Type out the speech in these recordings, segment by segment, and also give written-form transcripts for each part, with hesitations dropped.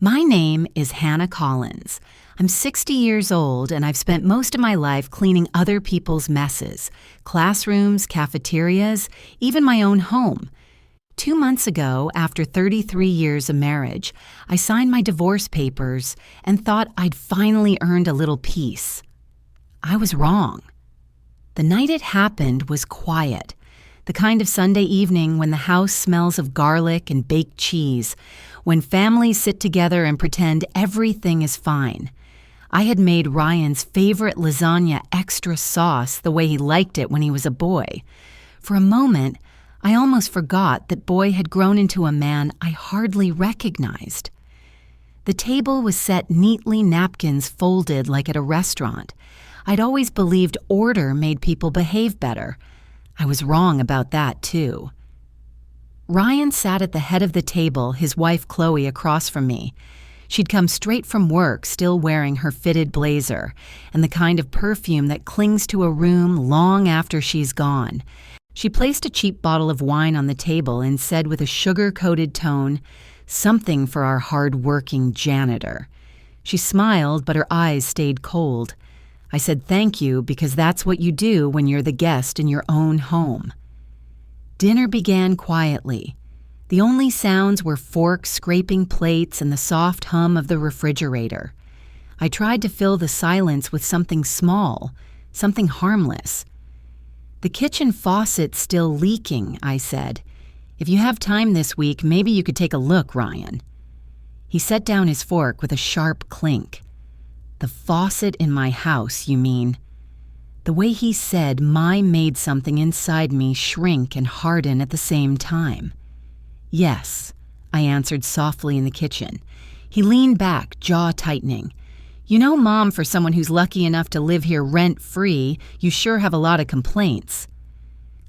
My name is Hannah Collins. I'm 60 years old and I've spent most of my life cleaning other people's messes, classrooms, cafeterias, even my own home. 2 months ago, after 33 years of marriage, I signed my divorce papers and thought I'd finally earned a little peace. I was wrong. The night it happened was quiet, the kind of Sunday evening when the house smells of garlic and baked cheese, when families sit together and pretend everything is fine. I had made Ryan's favorite lasagna extra sauce the way he liked it when he was a boy. For a moment, I almost forgot that boy had grown into a man I hardly recognized. The table was set neatly, napkins folded like at a restaurant. I'd always believed order made people behave better. I was wrong about that, too. Ryan sat at the head of the table, his wife Chloe across from me. She'd come straight from work, still wearing her fitted blazer, and the kind of perfume that clings to a room long after she's gone. She placed a cheap bottle of wine on the table and said with a sugar-coated tone, "Something for our hard-working janitor." She smiled, but her eyes stayed cold. I said thank you because that's what you do when you're the guest in your own home. Dinner began quietly. The only sounds were forks scraping plates and the soft hum of the refrigerator. I tried to fill the silence with something small, something harmless. "The kitchen faucet's still leaking," I said. "If you have time this week, maybe you could take a look, Ryan." He set down his fork with a sharp clink. "The faucet in my house, you mean?" The way he said made something inside me shrink and harden at the same time. "Yes," I answered softly in the kitchen. He leaned back, jaw tightening. "You know, Mom, for someone who's lucky enough to live here rent-free, you sure have a lot of complaints."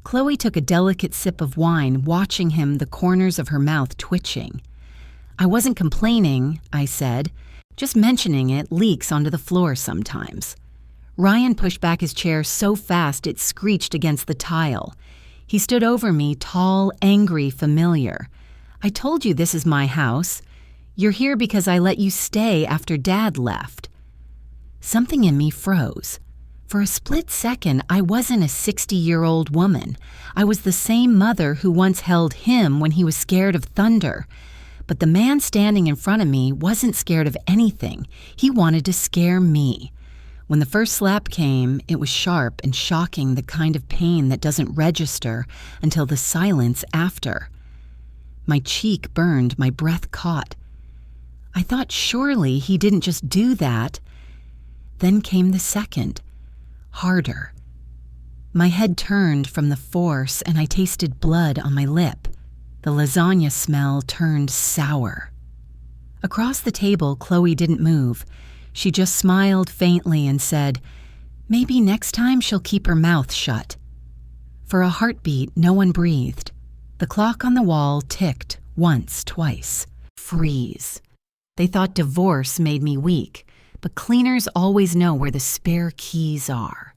Chloe took a delicate sip of wine, watching him, the corners of her mouth twitching. "I wasn't complaining," I said. "Just mentioning it leaks onto the floor sometimes." Ryan pushed back his chair so fast it screeched against the tile. He stood over me, tall, angry, familiar. "I told you this is my house. You're here because I let you stay after Dad left." Something in me froze. For a split second, I wasn't a 60-year-old woman. I was the same mother who once held him when he was scared of thunder. But the man standing in front of me wasn't scared of anything. He wanted to scare me. When the first slap came, it was sharp and shocking, the kind of pain that doesn't register until the silence after. My cheek burned, my breath caught. I thought surely he didn't just do that. Then came the second, harder. My head turned from the force and I tasted blood on my lip. The lasagna smell turned sour. Across the table, Chloe didn't move. She just smiled faintly and said, "Maybe next time she'll keep her mouth shut." For a heartbeat, no one breathed. The clock on the wall ticked once, twice. Freeze. They thought divorce made me weak, but cleaners always know where the spare keys are.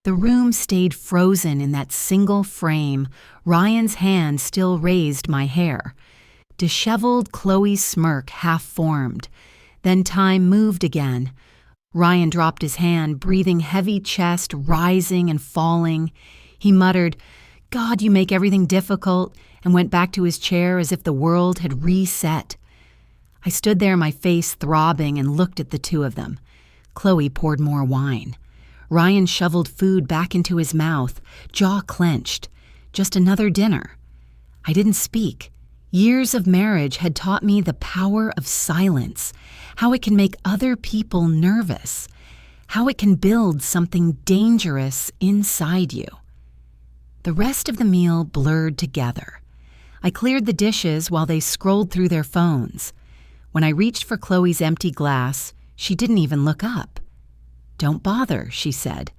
The room stayed frozen in that single frame. Ryan's hand still raised my hair. Disheveled, Chloe's smirk half-formed. Then time moved again. Ryan dropped his hand, breathing heavy chest, rising and falling. He muttered, "God, you make everything difficult," and went back to his chair as if the world had reset. I stood there, my face throbbing, and looked at the two of them. Chloe poured more wine. Ryan shoveled food back into his mouth, jaw clenched. Just another dinner. I didn't speak. Years of marriage had taught me the power of silence, how it can make other people nervous, how it can build something dangerous inside you. The rest of the meal blurred together. I cleared the dishes while they scrolled through their phones. When I reached for Chloe's empty glass, she didn't even look up. "Don't bother," she said.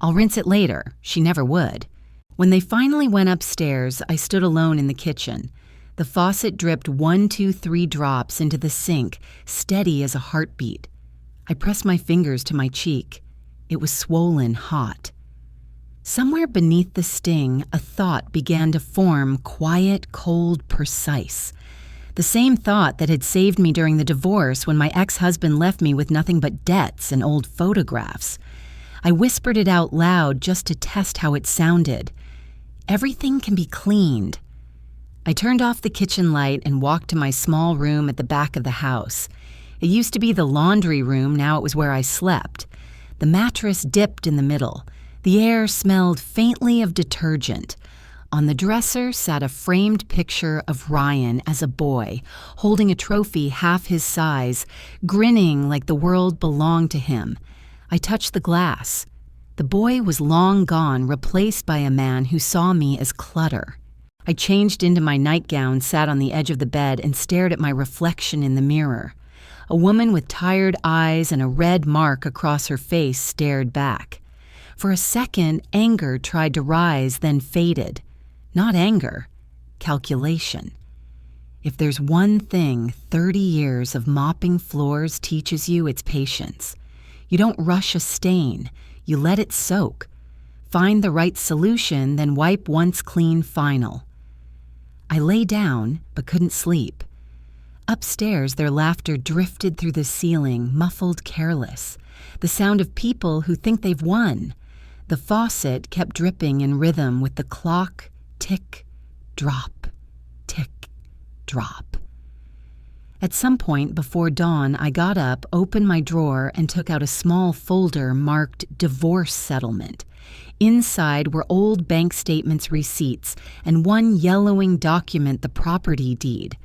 "I'll rinse it later." She never would. When they finally went upstairs, I stood alone in the kitchen. The faucet dripped 1, 2, 3 drops into the sink, steady as a heartbeat. I pressed my fingers to my cheek. It was swollen hot. Somewhere beneath the sting, a thought began to form, quiet, cold, precise. The same thought that had saved me during the divorce when my ex-husband left me with nothing but debts and old photographs. I whispered it out loud just to test how it sounded. Everything can be cleaned. I turned off the kitchen light and walked to my small room at the back of the house. It used to be the laundry room, now it was where I slept. The mattress dipped in the middle. The air smelled faintly of detergent. On the dresser sat a framed picture of Ryan as a boy, holding a trophy half his size, grinning like the world belonged to him. I touched the glass. The boy was long gone, replaced by a man who saw me as clutter. I changed into my nightgown, sat on the edge of the bed, and stared at my reflection in the mirror. A woman with tired eyes and a red mark across her face stared back. For a second, anger tried to rise, then faded. Not anger, calculation. If there's one thing 30 years of mopping floors teaches you, it's patience. You don't rush a stain, you let it soak. Find the right solution, then wipe once clean final. I lay down, but couldn't sleep. Upstairs, their laughter drifted through the ceiling, muffled, careless. The sound of people who think they've won. The faucet kept dripping in rhythm with the clock. Tick, drop, tick, drop. At some point before dawn, I got up, opened my drawer, and took out a small folder marked Divorce Settlement. Inside were old bank statements, receipts, and one yellowing document, the property deed.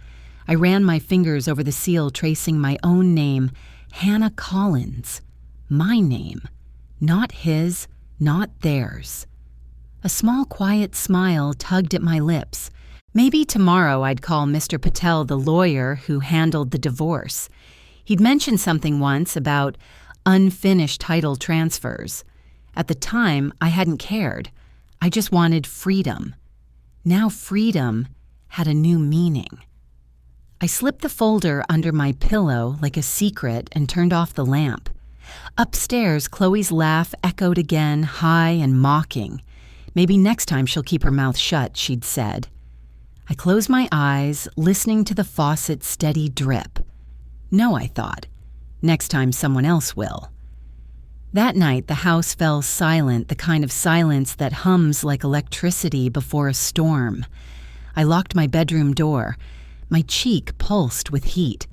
I ran my fingers over the seal, tracing my own name, Hannah Collins. My name, not his, not theirs. A small, quiet smile tugged at my lips. Maybe tomorrow I'd call Mr. Patel, the lawyer who handled the divorce. He'd mentioned something once about unfinished title transfers. At the time, I hadn't cared. I just wanted freedom. Now freedom had a new meaning. I slipped the folder under my pillow like a secret and turned off the lamp. Upstairs, Chloe's laugh echoed again, high and mocking. Maybe next time she'll keep her mouth shut, she'd said. I closed my eyes, listening to the faucet's steady drip. No, I thought. Next time someone else will. That night, the house fell silent, the kind of silence that hums like electricity before a storm. I locked my bedroom door. My cheek pulsed with heat.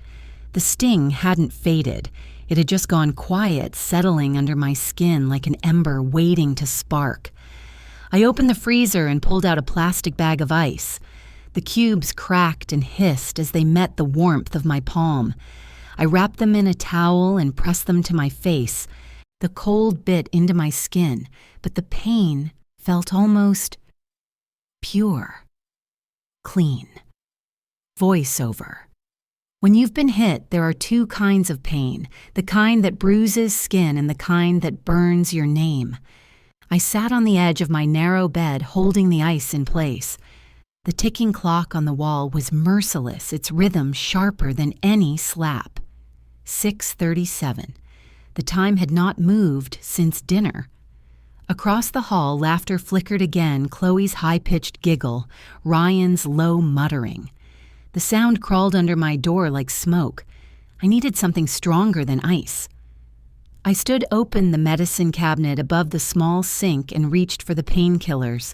The sting hadn't faded. It had just gone quiet, settling under my skin like an ember waiting to spark. I opened the freezer and pulled out a plastic bag of ice. The cubes cracked and hissed as they met the warmth of my palm. I wrapped them in a towel and pressed them to my face. The cold bit into my skin, but the pain felt almost pure, clean. Voiceover. When you've been hit, there are two kinds of pain, the kind that bruises skin and the kind that burns your name. I sat on the edge of my narrow bed, holding the ice in place. The ticking clock on the wall was merciless, its rhythm sharper than any slap. 6:37. The time had not moved since dinner. Across the hall, laughter flickered again, Chloe's high-pitched giggle, Ryan's low muttering. The sound crawled under my door like smoke. I needed something stronger than ice. I stood open the medicine cabinet above the small sink and reached for the painkillers.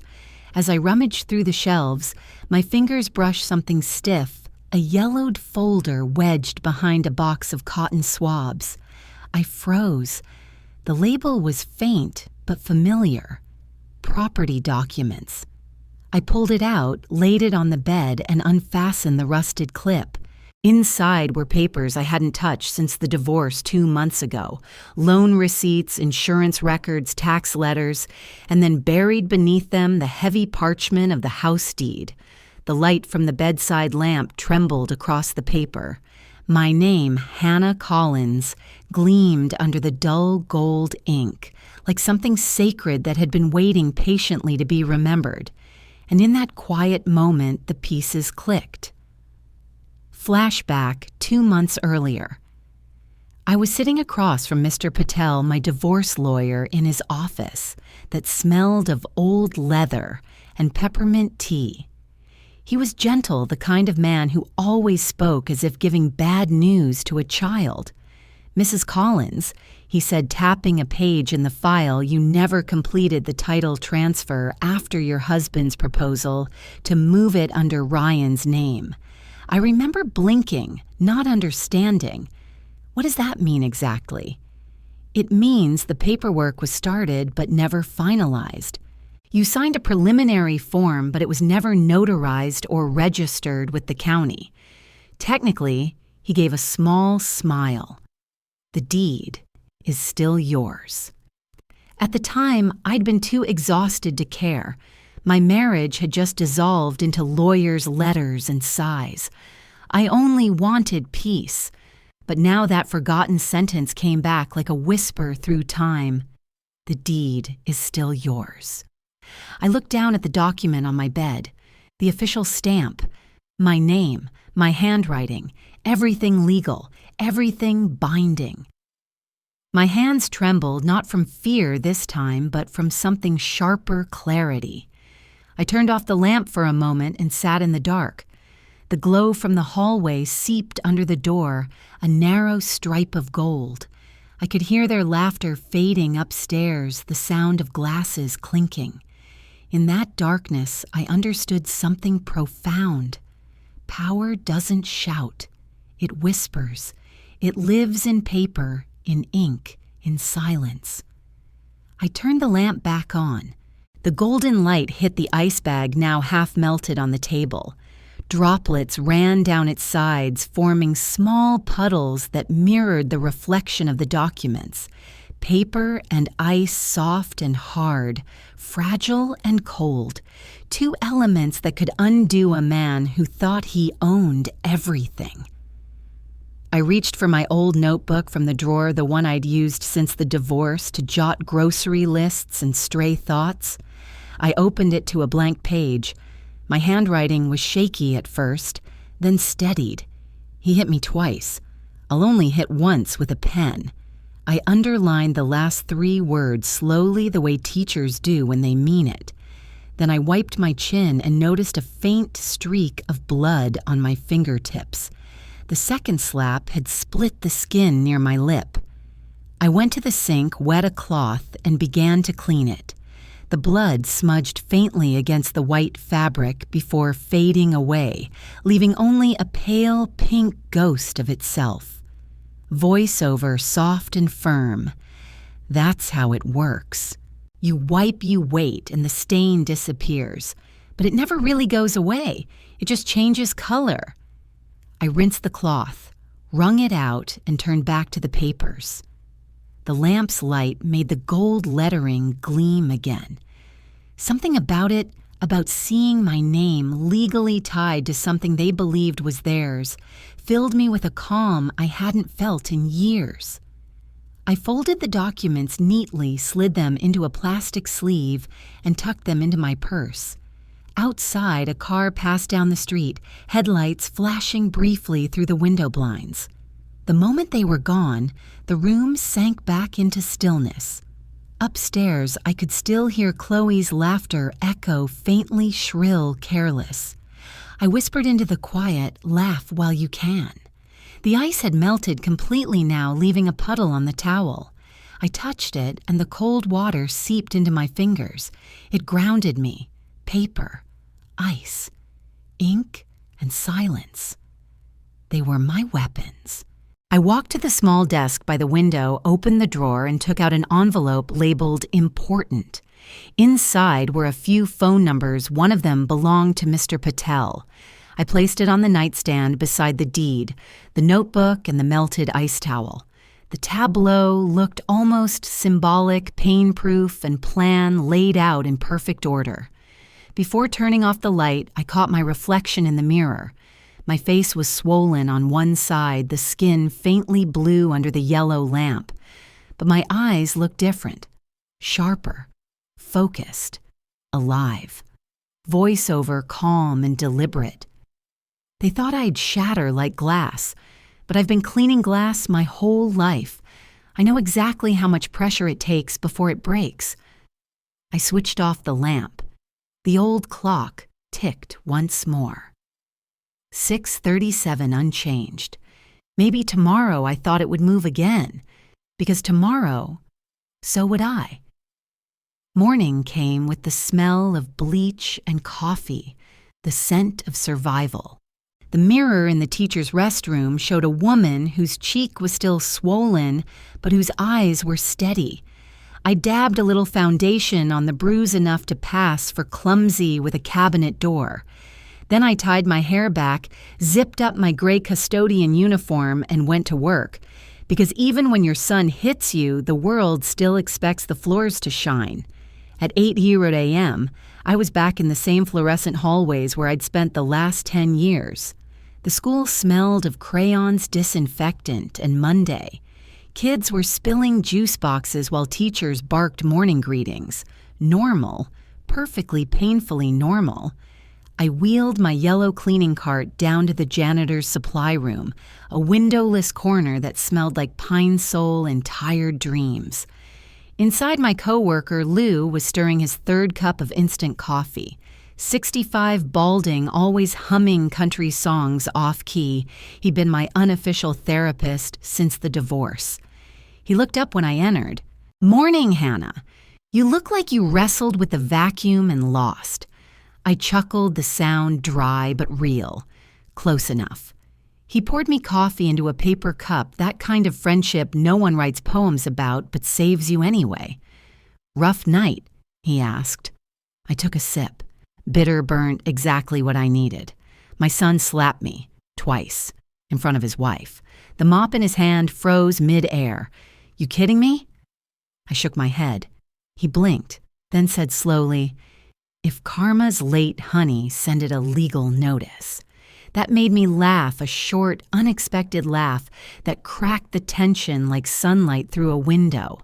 As I rummaged through the shelves, my fingers brushed something stiff, a yellowed folder wedged behind a box of cotton swabs. I froze. The label was faint but familiar. Property documents. I pulled it out, laid it on the bed, and unfastened the rusted clip. Inside were papers I hadn't touched since the divorce 2 months ago. Loan receipts, insurance records, tax letters, and then buried beneath them the heavy parchment of the house deed. The light from the bedside lamp trembled across the paper. My name, Hannah Collins, gleamed under the dull gold ink, like something sacred that had been waiting patiently to be remembered. And in that quiet moment, the pieces clicked. Flashback 2 months earlier. I was sitting across from Mr. Patel, my divorce lawyer, in his office that smelled of old leather and peppermint tea. He was gentle, the kind of man who always spoke as if giving bad news to a child. "Mrs. Collins," he said, tapping a page in the file, "you never completed the title transfer after your husband's proposal to move it under Ryan's name." I remember blinking, not understanding. What does that mean exactly? It means the paperwork was started but never finalized. You signed a preliminary form, but it was never notarized or registered with the county. Technically, he gave a small smile. The deed is still yours. At the time, I'd been too exhausted to care. My marriage had just dissolved into lawyers' letters and sighs. I only wanted peace. But now that forgotten sentence came back like a whisper through time. The deed is still yours. I looked down at the document on my bed. The official stamp. My name, my handwriting, everything legal, everything binding. My hands trembled, not from fear this time, but from something sharper clarity. I turned off the lamp for a moment and sat in the dark. The glow from the hallway seeped under the door, a narrow stripe of gold. I could hear their laughter fading upstairs, the sound of glasses clinking. In that darkness, I understood something profound. Power doesn't shout. It whispers. It lives in paper, in ink, in silence. I turned the lamp back on. The golden light hit the ice bag now half melted on the table. Droplets ran down its sides, forming small puddles that mirrored the reflection of the documents. Paper and ice, soft and hard, fragile and cold. Two elements that could undo a man who thought he owned everything. I reached for my old notebook from the drawer, the one I'd used since the divorce, to jot grocery lists and stray thoughts. I opened it to a blank page. My handwriting was shaky at first, then steadied. He hit me twice. I'll only hit once with a pen. I underlined the last 3 words slowly, the way teachers do when they mean it. Then I wiped my chin and noticed a faint streak of blood on my fingertips. The second slap had split the skin near my lip. I went to the sink, wet a cloth, and began to clean it. The blood smudged faintly against the white fabric before fading away, leaving only a pale pink ghost of itself. Voiceover soft and firm. That's how it works. You wipe, you wait, and the stain disappears. But it never really goes away. It just changes color. I rinsed the cloth, wrung it out, and turned back to the papers. The lamp's light made the gold lettering gleam again. Something about it, about seeing my name legally tied to something they believed was theirs, filled me with a calm I hadn't felt in years. I folded the documents neatly, slid them into a plastic sleeve, and tucked them into my purse. Outside, a car passed down the street, headlights flashing briefly through the window blinds. The moment they were gone, the room sank back into stillness. Upstairs, I could still hear Chloe's laughter echo faintly shrill, careless. I whispered into the quiet, "Laugh while you can." The ice had melted completely now, leaving a puddle on the towel. I touched it, and the cold water seeped into my fingers. It grounded me. Paper, ice, ink, and silence. They were my weapons. I walked to the small desk by the window, opened the drawer, and took out an envelope labeled "Important." Inside were a few phone numbers. One of them belonged to Mr. Patel. I placed it on the nightstand beside the deed, the notebook, and the melted ice towel. The tableau looked almost symbolic, pain-proof, and plan laid out in perfect order. Before turning off the light, I caught my reflection in the mirror. My face was swollen on one side, the skin faintly blue under the yellow lamp. But my eyes looked different, sharper, focused, alive. Voiceover calm and deliberate. They thought I'd shatter like glass, but I've been cleaning glass my whole life. I know exactly how much pressure it takes before it breaks. I switched off the lamp. The old clock, ticked once more. 6:37 unchanged. Maybe tomorrow I thought it would move again, because tomorrow, so would I. Morning came with the smell of bleach and coffee, the scent of survival. The mirror in the teacher's restroom showed a woman whose cheek was still swollen, but whose eyes were steady. I dabbed a little foundation on the bruise enough to pass for clumsy with a cabinet door. Then I tied my hair back, zipped up my gray custodian uniform, and went to work. Because even when your son hits you, the world still expects the floors to shine. At 8:00 a.m., I was back in the same fluorescent hallways where I'd spent the last 10 years. The school smelled of crayons, disinfectant, and Monday. Kids were spilling juice boxes while teachers barked morning greetings. Normal, perfectly painfully normal. I wheeled my yellow cleaning cart down to the janitor's supply room, a windowless corner that smelled like pine sol and tired dreams. Inside, my coworker, Lou, was stirring his third cup of instant coffee. 65, balding, always humming country songs off-key. He'd been my unofficial therapist since the divorce. He looked up when I entered. "Morning, Hannah. You look like you wrestled with the vacuum and lost." I chuckled, the sound dry but real. Close enough. He poured me coffee into a paper cup, that kind of friendship no one writes poems about but saves you anyway. "Rough night?" he asked. I took a sip. Bitter, burnt, exactly what I needed. My son slapped me, twice, in front of his wife. The mop in his hand froze mid-air. "You kidding me?" I shook my head. He blinked, then said slowly, "If karma's late, honey, send it a legal notice." That made me laugh, a short, unexpected laugh that cracked the tension like sunlight through a window.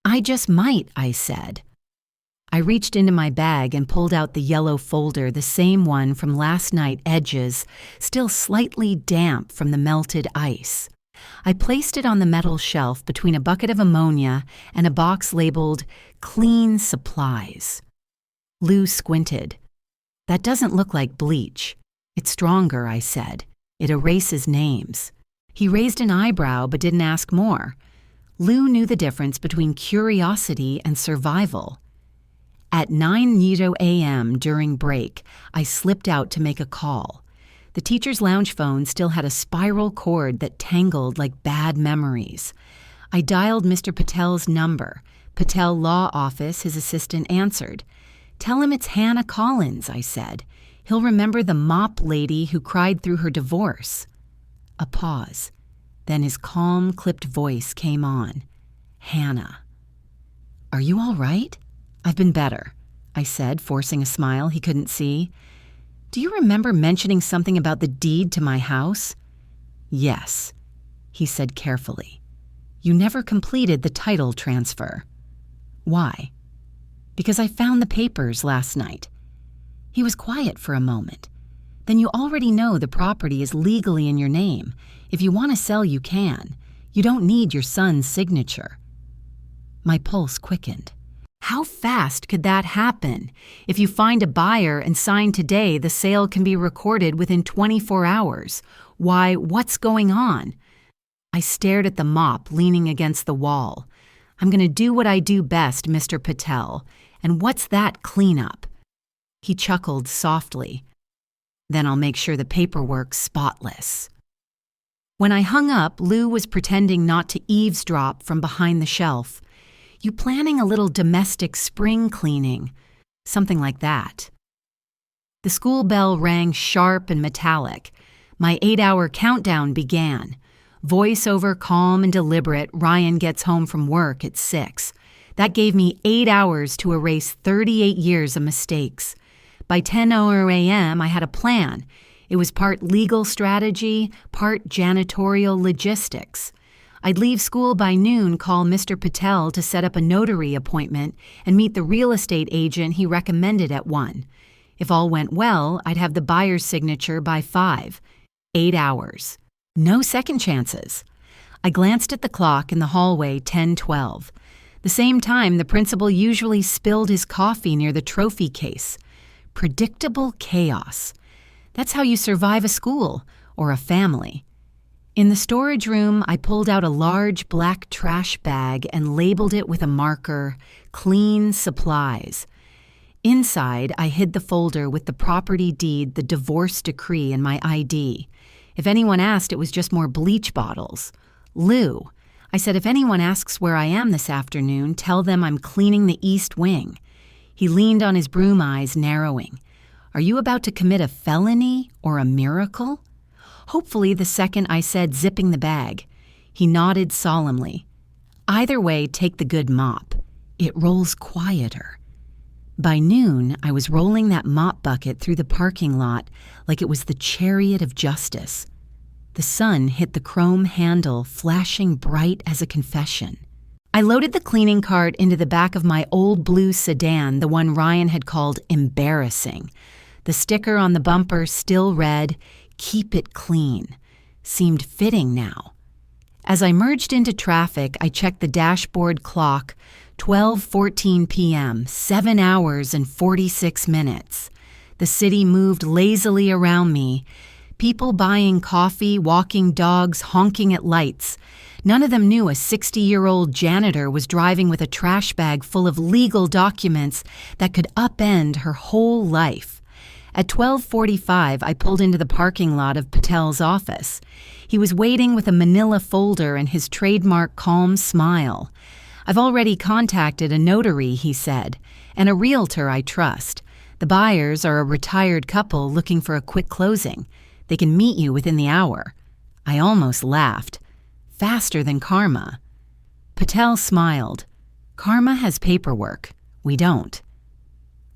"I just might," I said. I reached into my bag and pulled out the yellow folder, the same one from last night, edges, still slightly damp from the melted ice. I placed it on the metal shelf between a bucket of ammonia and a box labeled "Clean Supplies." Lou squinted. "That doesn't look like bleach. It's stronger," I said. "It erases names." He raised an eyebrow but didn't ask more. Lou knew the difference between curiosity and survival. At 9:00 a.m. during break, I slipped out to make a call. The teacher's lounge phone still had a spiral cord that tangled like bad memories. I dialed Mr. Patel's number. Patel Law Office, his assistant, answered. "Tell him it's Hannah Collins," I said. "He'll remember the mop lady who cried through her divorce." A pause. Then his calm, clipped voice came on. "Hannah." "Are you all right?" "I've been better," I said, forcing a smile he couldn't see. "Do you remember mentioning something about the deed to my house?" "Yes," he said carefully. "You never completed the title transfer." "Why?" "Because I found the papers last night." He was quiet for a moment. "Then you already know the property is legally in your name. If you want to sell, you can. You don't need your son's signature." My pulse quickened. How fast could that happen? If you find a buyer and sign today, the sale can be recorded within 24 hours. Why, what's going on? I stared at the mop leaning against the wall. "I'm going to do what I do best, Mr. Patel. And what's that cleanup?" He chuckled softly. "Then I'll make sure the paperwork's spotless." When I hung up, Lou was pretending not to eavesdrop from behind the shelf. "You planning a little domestic spring cleaning?" Something like that. The school bell rang sharp and metallic. My 8-hour countdown began. Voiceover calm and deliberate, Ryan gets home from work at 6. That gave me 8 hours to erase 38 years of mistakes. By 10:00 a.m., I had a plan. It was part legal strategy, part janitorial logistics. I'd leave school by noon, call Mr. Patel to set up a notary appointment, and meet the real estate agent he recommended at 1. If all went well, I'd have the buyer's signature by 5. 8 hours. No second chances. I glanced at the clock in the hallway, 10:12. The same time the principal usually spilled his coffee near the trophy case. Predictable chaos. That's how you survive a school or a family. In the storage room, I pulled out a large black trash bag and labeled it with a marker, "Clean Supplies." Inside, I hid the folder with the property deed, the divorce decree, and my ID. If anyone asked, it was just more bleach bottles. Lou. I said, if anyone asks where I am this afternoon, tell them I'm cleaning the East Wing. He leaned on his broom eyes, narrowing. Are you about to commit a felony or a miracle? Hopefully the second I said, zipping the bag. He nodded solemnly. Either way, take the good mop. It rolls quieter. By noon, I was rolling that mop bucket through the parking lot like it was the chariot of justice. The sun hit the chrome handle, flashing bright as a confession. I loaded the cleaning cart into the back of my old blue sedan, the one Ryan had called embarrassing. The sticker on the bumper still read, "Keep it clean," seemed fitting now. As I merged into traffic, I checked the dashboard clock, 12:14 p.m., 7 hours and 46 minutes. The city moved lazily around me. People buying coffee, walking dogs, honking at lights. None of them knew a 60-year-old janitor was driving with a trash bag full of legal documents that could upend her whole life. At 12:45, I pulled into the parking lot of Patel's office. He was waiting with a manila folder and his trademark calm smile. I've already contacted a notary, he said, and a realtor I trust. The buyers are a retired couple looking for a quick closing. They can meet you within the hour. I almost laughed. Faster than Karma. Patel smiled. Karma has paperwork. We don't.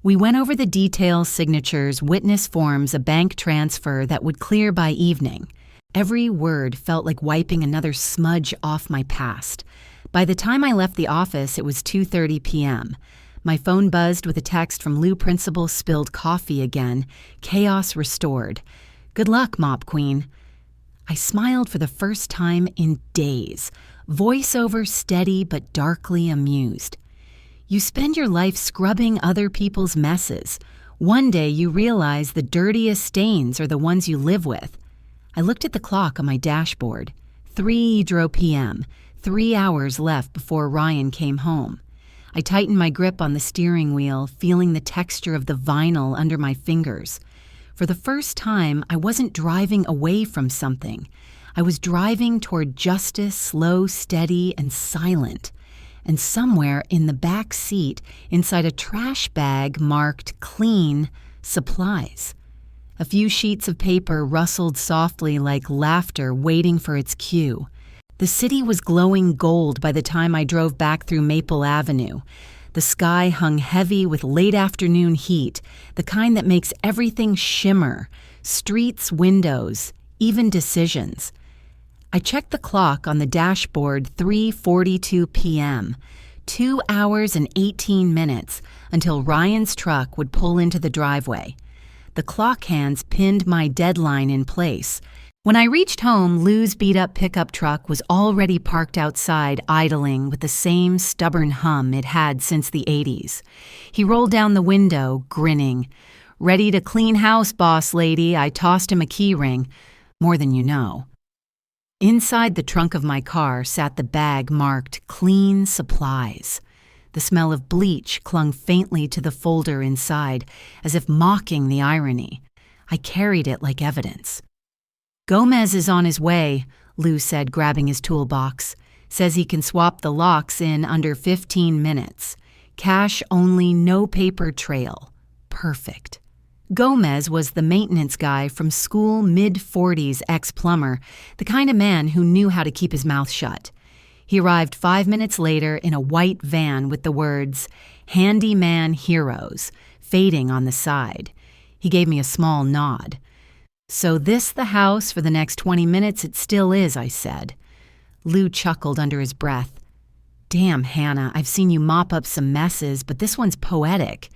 We went over the details, signatures, witness forms, a bank transfer that would clear by evening. Every word felt like wiping another smudge off my past. By the time I left the office, it was 2:30 p.m. My phone buzzed with a text from Lou Principal, spilled coffee again. Chaos restored. Good luck, Mop Queen. I smiled for the first time in days. Voiceover steady but darkly amused. You spend your life scrubbing other people's messes. One day you realize the dirtiest stains are the ones you live with. I looked at the clock on my dashboard. 3:00 p.m., 3 hours left before Ryan came home. I tightened my grip on the steering wheel, feeling the texture of the vinyl under my fingers. For the first time, I wasn't driving away from something. I was driving toward justice, slow, steady, and silent. And somewhere in the back seat, inside a trash bag marked "Clean Supplies." A few sheets of paper rustled softly like laughter waiting for its cue. The city was glowing gold by the time I drove back through Maple Avenue. The sky hung heavy with late afternoon heat, the kind that makes everything shimmer. Streets, windows, even decisions. I checked the clock on the dashboard, 3:42 p.m., 2 hours and 18 minutes until Ryan's truck would pull into the driveway. The clock hands pinned my deadline in place. When I reached home, Lou's beat-up pickup truck was already parked outside, idling with the same stubborn hum it had since the 80s. He rolled down the window, grinning. "Ready to clean house, boss lady." I tossed him a key ring. "More than you know." Inside the trunk of my car sat the bag marked "Clean Supplies." The smell of bleach clung faintly to the folder inside, as if mocking the irony. I carried it like evidence. "Gomez is on his way," Lou said, grabbing his toolbox. "Says he can swap the locks in under 15 minutes. Cash only, no paper trail. Perfect." Gomez was the maintenance guy from school, mid-40s ex-plumber, the kind of man who knew how to keep his mouth shut. He arrived 5 minutes later in a white van with the words, "Handyman Heroes," fading on the side. He gave me a small nod. "So this the house for the next 20 minutes? It still is," I said. Lou chuckled under his breath. "Damn, Hannah, I've seen you mop up some messes, but this one's poetic."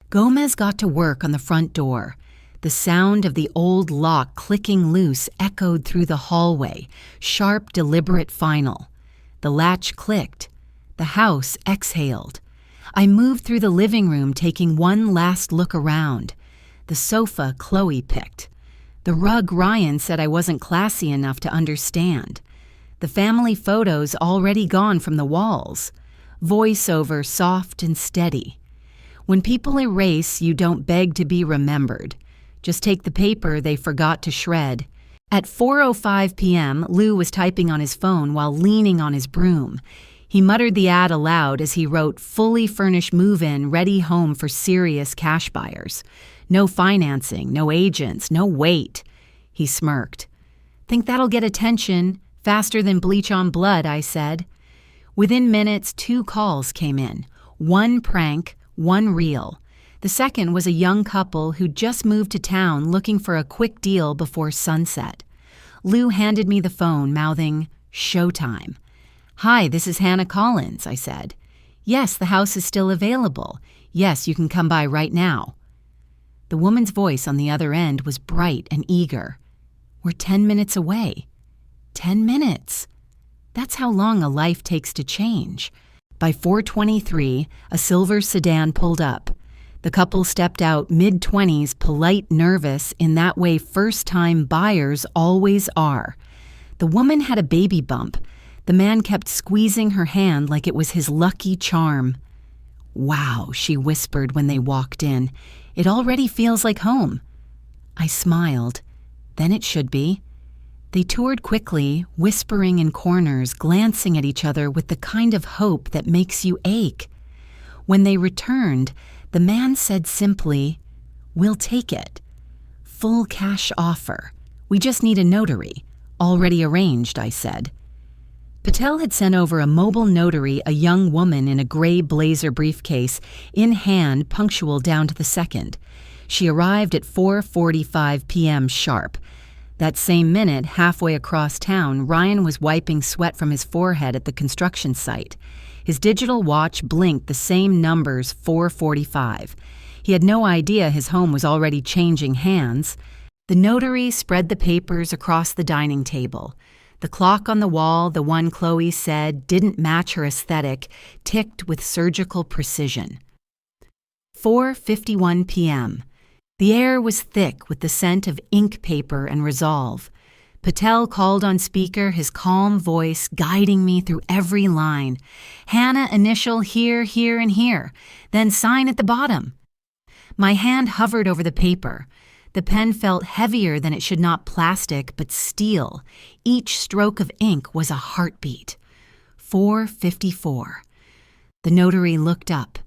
Gomez got to work on the front door. The sound of the old lock clicking loose echoed through the hallway, sharp, deliberate final. The latch clicked. The house exhaled. I moved through the living room, taking one last look around. The sofa Chloe picked. The rug Ryan said I wasn't classy enough to understand. The family photos already gone from the walls. Voiceover soft and steady. When people erase, you don't beg to be remembered. Just take the paper they forgot to shred. At 4:05 p.m., Lou was typing on his phone while leaning on his broom. He muttered the ad aloud as he wrote, "Fully furnished move-in, ready home for serious cash buyers. No financing, no agents, no wait." He smirked. "Think that'll get attention faster than bleach on blood," I said. Within minutes, 2 calls came in. One prank, one real. The second was a young couple who'd just moved to town looking for a quick deal before sunset. Lou handed me the phone, mouthing, "Showtime." "Hi, this is Hannah Collins," I said. "Yes, the house is still available. Yes, you can come by right now." The woman's voice on the other end was bright and eager. "We're 10 minutes away." 10 minutes. That's how long a life takes to change. By 4:23, a silver sedan pulled up. The couple stepped out mid-20s, polite, nervous, in that way first-time buyers always are. The woman had a baby bump. The man kept squeezing her hand like it was his lucky charm. "Wow," she whispered when they walked in. "It already feels like home." I smiled. Then it should be. They toured quickly, whispering in corners, glancing at each other with the kind of hope that makes you ache. When they returned, the man said simply, "We'll take it. Full cash offer. We just need a notary. Already arranged," I said. Patel had sent over a mobile notary, a young woman in a gray blazer briefcase, in hand, punctual down to the second. She arrived at 4:45 p.m. sharp. That same minute, halfway across town, Ryan was wiping sweat from his forehead at the construction site. His digital watch blinked the same numbers, 4:45. He had no idea his home was already changing hands. The notary spread the papers across the dining table. The clock on the wall, the one Chloe said didn't match her aesthetic, ticked with surgical precision. 4:51 p.m. The air was thick with the scent of ink paper and resolve. Patel called on speaker, his calm voice guiding me through every line. "Hannah, initial here, here, and here. Then sign at the bottom." My hand hovered over the paper. The pen felt heavier than it should, not plastic, but steel. Each stroke of ink was a heartbeat. 4:54. The notary looked up.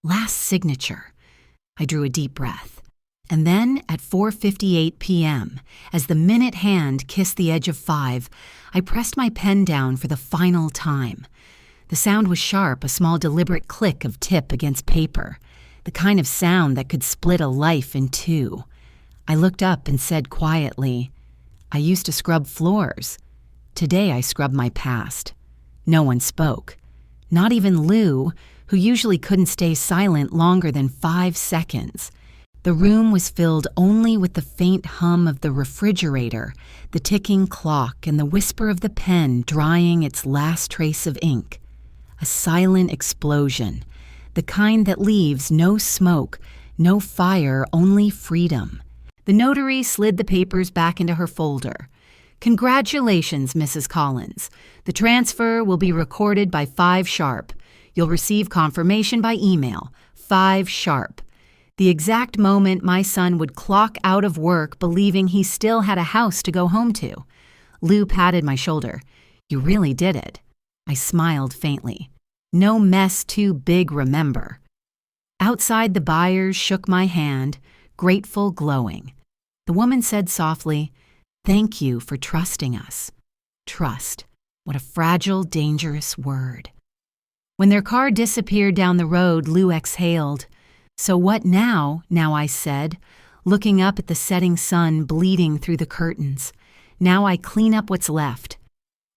Last signature. I drew a deep breath. And then, at 4:58 p.m., as the minute hand kissed the edge of 5, I pressed my pen down for the final time. The sound was sharp, a small deliberate click of tip against paper, the kind of sound that could split a life in two. I looked up and said quietly, "I used to scrub floors. Today I scrub my past." No one spoke. Not even Lou, who usually couldn't stay silent longer than 5 seconds. The room was filled only with the faint hum of the refrigerator, the ticking clock, and the whisper of the pen drying its last trace of ink. A silent explosion, the kind that leaves no smoke, no fire, only freedom. The notary slid the papers back into her folder. "Congratulations, Mrs. Collins. The transfer will be recorded by 5 sharp. You'll receive confirmation by email, 5 sharp." The exact moment my son would clock out of work believing he still had a house to go home to. Lou patted my shoulder. "You really did it." I smiled faintly. No mess too big, remember. Outside, the buyers shook my hand, grateful, glowing. The woman said softly, "Thank you for trusting us." Trust. What a fragile, dangerous word. When their car disappeared down the road, Lou exhaled. "So what now?" I said, looking up at the setting sun bleeding through the curtains. "Now I clean up what's left."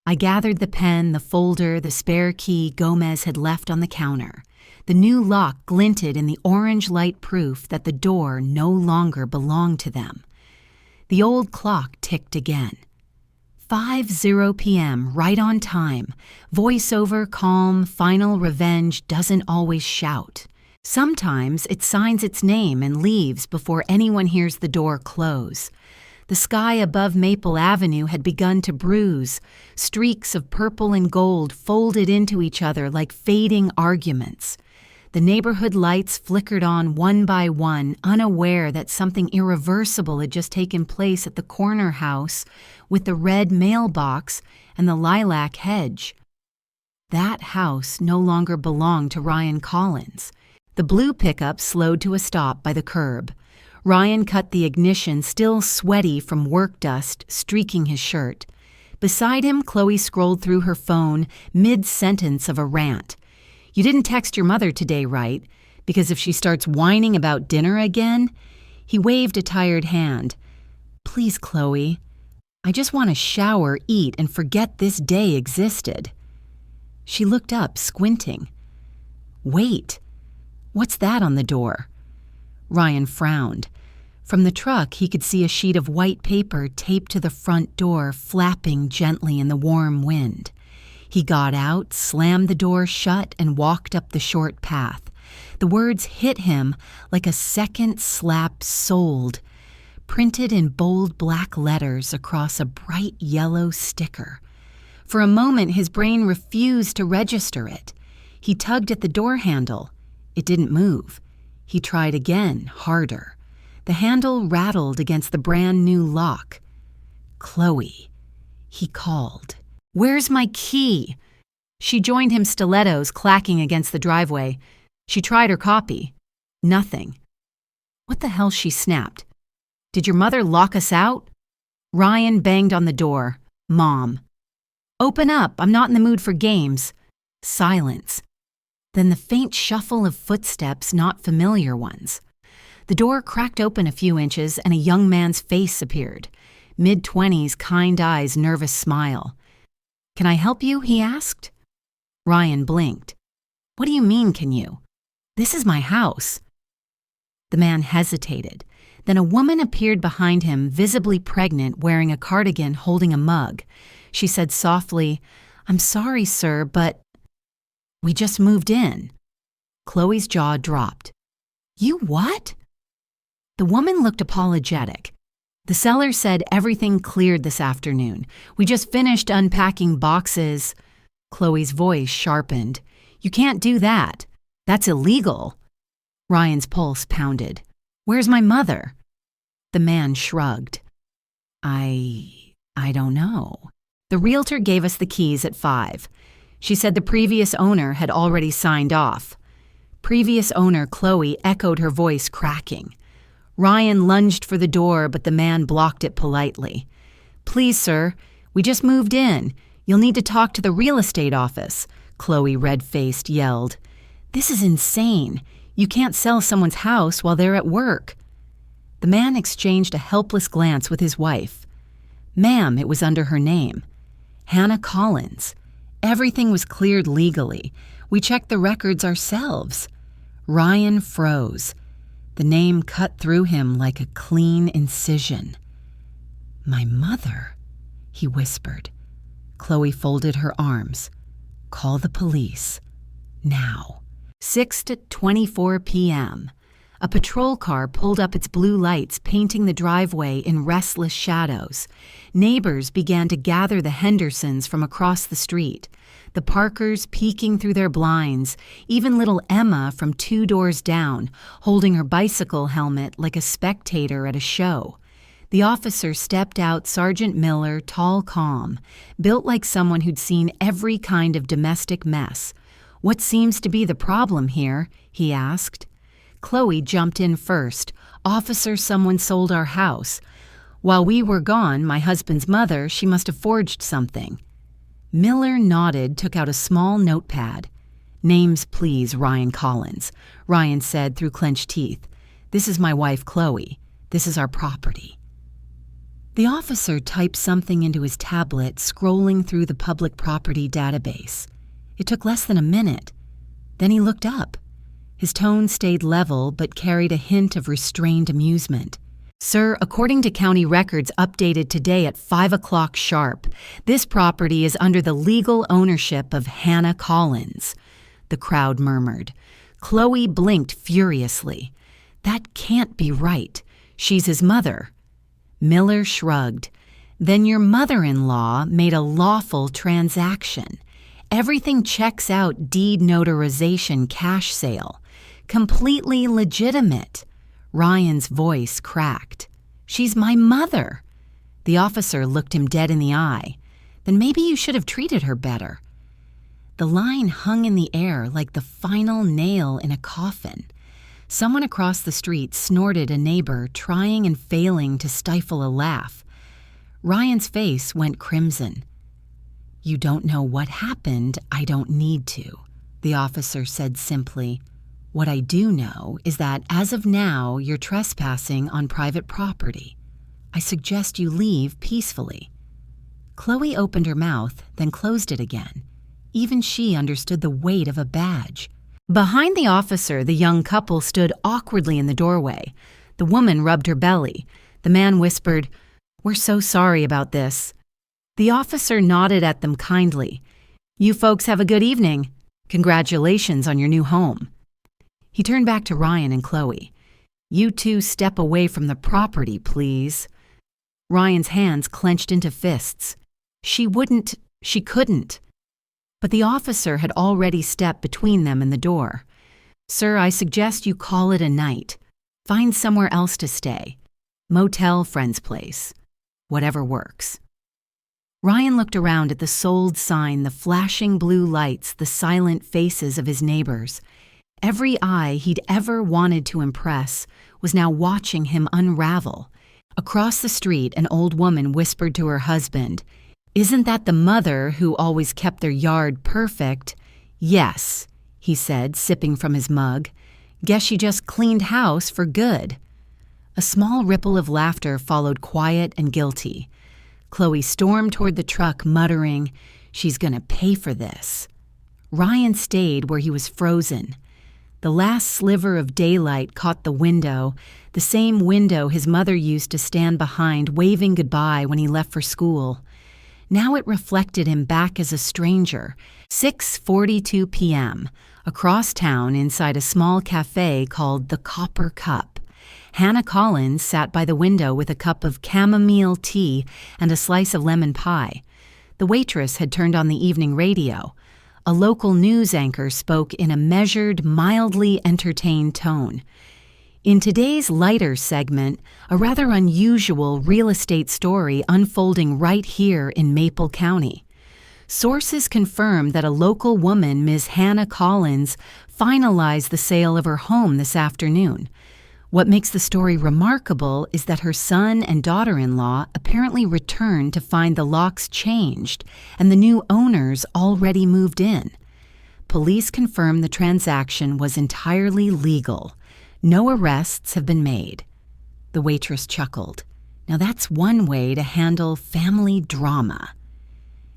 I gathered the pen, the folder, the spare key Gomez had left on the counter. The new lock glinted in the orange light, proof that the door no longer belonged to them. The old clock ticked again. 5:0 p.m., right on time. Voiceover, calm, final revenge doesn't always shout. Sometimes it signs its name and leaves before anyone hears the door close. The sky above Maple Avenue had begun to bruise. Streaks of purple and gold folded into each other like fading arguments. The neighborhood lights flickered on one by one, unaware that something irreversible had just taken place at the corner house with the red mailbox and the lilac hedge. That house no longer belonged to Ryan Collins. The blue pickup slowed to a stop by the curb. Ryan cut the ignition, still sweaty from work dust streaking his shirt. Beside him, Chloe scrolled through her phone, mid-sentence of a rant. "You didn't text your mother today, right? Because if she starts whining about dinner again..." He waved a tired hand. "Please, Chloe. I just want to shower, eat, and forget this day existed." She looked up, squinting. "Wait. What's that on the door?" Ryan frowned. From the truck, he could see a sheet of white paper taped to the front door, flapping gently in the warm wind. He got out, slammed the door shut, and walked up the short path. The words hit him like a second slap "sold," printed in bold black letters across a bright yellow sticker. For a moment, his brain refused to register it. He tugged at the door handle. It didn't move. He tried again, harder. The handle rattled against the brand new lock. "Chloe," he called. "Where's my key?" She joined him, stilettos clacking against the driveway. She tried her copy. Nothing. "What the hell?" she snapped. "Did your mother lock us out?" Ryan banged on the door. "Mom." "Open up. I'm not in the mood for games." Silence. Then the faint shuffle of footsteps, not familiar ones. The door cracked open a few inches and a young man's face appeared. Mid-20s, kind eyes, nervous smile. "Can I help you?" he asked. Ryan blinked. "What do you mean, can you? This is my house." The man hesitated. Then a woman appeared behind him, visibly pregnant, wearing a cardigan, holding a mug. She said softly, "I'm sorry, sir, but we just moved in." Chloe's jaw dropped. "You what?" The woman looked apologetic. "The seller said everything cleared this afternoon. We just finished unpacking boxes." Chloe's voice sharpened. "You can't do that. That's illegal." Ryan's pulse pounded. "Where's my mother?" The man shrugged. I don't know. The realtor gave us the keys at 5. She said the previous owner had already signed off. Previous owner Chloe echoed her voice cracking. Ryan lunged for the door, but the man blocked it politely. "Please, sir, we just moved in. You'll need to talk to the real estate office," Chloe, red-faced, yelled. "This is insane. You can't sell someone's house while they're at work." The man exchanged a helpless glance with his wife. "Ma'am," it was under her name. "Hannah Collins. Everything was cleared legally. We checked the records ourselves." Ryan froze. The name cut through him like a clean incision. "My mother," he whispered. Chloe folded her arms. "Call the police. Now." 6:24 p.m. A patrol car pulled up its blue lights, painting the driveway in restless shadows. Neighbors began to gather the Hendersons from across the street. The Parkers peeking through their blinds, even little Emma from 2 doors down, holding her bicycle helmet like a spectator at a show. The officer stepped out, Sergeant Miller, tall, calm, built like someone who'd seen every kind of domestic mess. "What seems to be the problem here?" he asked. Chloe jumped in first. "Officer, someone sold our house. While we were gone, my husband's mother, she must have forged something." Miller nodded, took out a small notepad. "Names, please, Ryan Collins," Ryan said through clenched teeth. "This is my wife, Chloe. This is our property." The officer typed something into his tablet, scrolling through the public property database. It took less than a minute. Then he looked up. His tone stayed level but carried a hint of restrained amusement. "Sir, according to county records updated today at 5 o'clock sharp, this property is under the legal ownership of Hannah Collins." The crowd murmured. Chloe blinked furiously. That can't be right. She's his mother. Miller shrugged. Then your mother-in-law made a lawful transaction. Everything checks out: deed notarization, cash sale. Completely legitimate. Ryan's voice cracked. She's my mother. The officer looked him dead in the eye. Then maybe you should have treated her better. The line hung in the air like the final nail in a coffin. Someone across the street snorted, a neighbor trying and failing to stifle a laugh. Ryan's face went crimson. You don't know what happened. I don't need to, the officer said simply. What I do know is that as of now, you're trespassing on private property. I suggest you leave peacefully. Chloe opened her mouth, then closed it again. Even she understood the weight of a badge. Behind the officer, the young couple stood awkwardly in the doorway. The woman rubbed her belly. The man whispered, "We're so sorry about this." The officer nodded at them kindly. "You folks have a good evening. Congratulations on your new home." He turned back to Ryan and Chloe. "You two step away from the property, please." Ryan's hands clenched into fists. She couldn't. But the officer had already stepped between them and the door. "Sir, I suggest you call it a night. Find somewhere else to stay. Motel, friend's place. Whatever works." Ryan looked around at the sold sign, the flashing blue lights, the silent faces of his neighbors. Every eye he'd ever wanted to impress was now watching him unravel. Across the street, an old woman whispered to her husband, "Isn't that the mother who always kept their yard perfect?" "Yes," he said, sipping from his mug. "Guess she just cleaned house for good." A small ripple of laughter followed, quiet and guilty. Chloe stormed toward the truck, muttering, "She's gonna pay for this." Ryan stayed where he was frozen. The last sliver of daylight caught the window, the same window his mother used to stand behind, waving goodbye when he left for school. Now it reflected him back as a stranger. 6:42 p.m., across town inside a small cafe called the Copper Cup. Hannah Collins sat by the window with a cup of chamomile tea and a slice of lemon pie. The waitress had turned on the evening radio. A local news anchor spoke in a measured, mildly entertained tone. In today's lighter segment, a rather unusual real estate story unfolding right here in Maple County. Sources confirm that a local woman, Ms. Hannah Collins, finalized the sale of her home this afternoon. What makes the story remarkable is that her son and daughter-in-law apparently returned to find the locks changed and the new owners already moved in. Police confirm the transaction was entirely legal. No arrests have been made. The waitress chuckled. Now that's one way to handle family drama.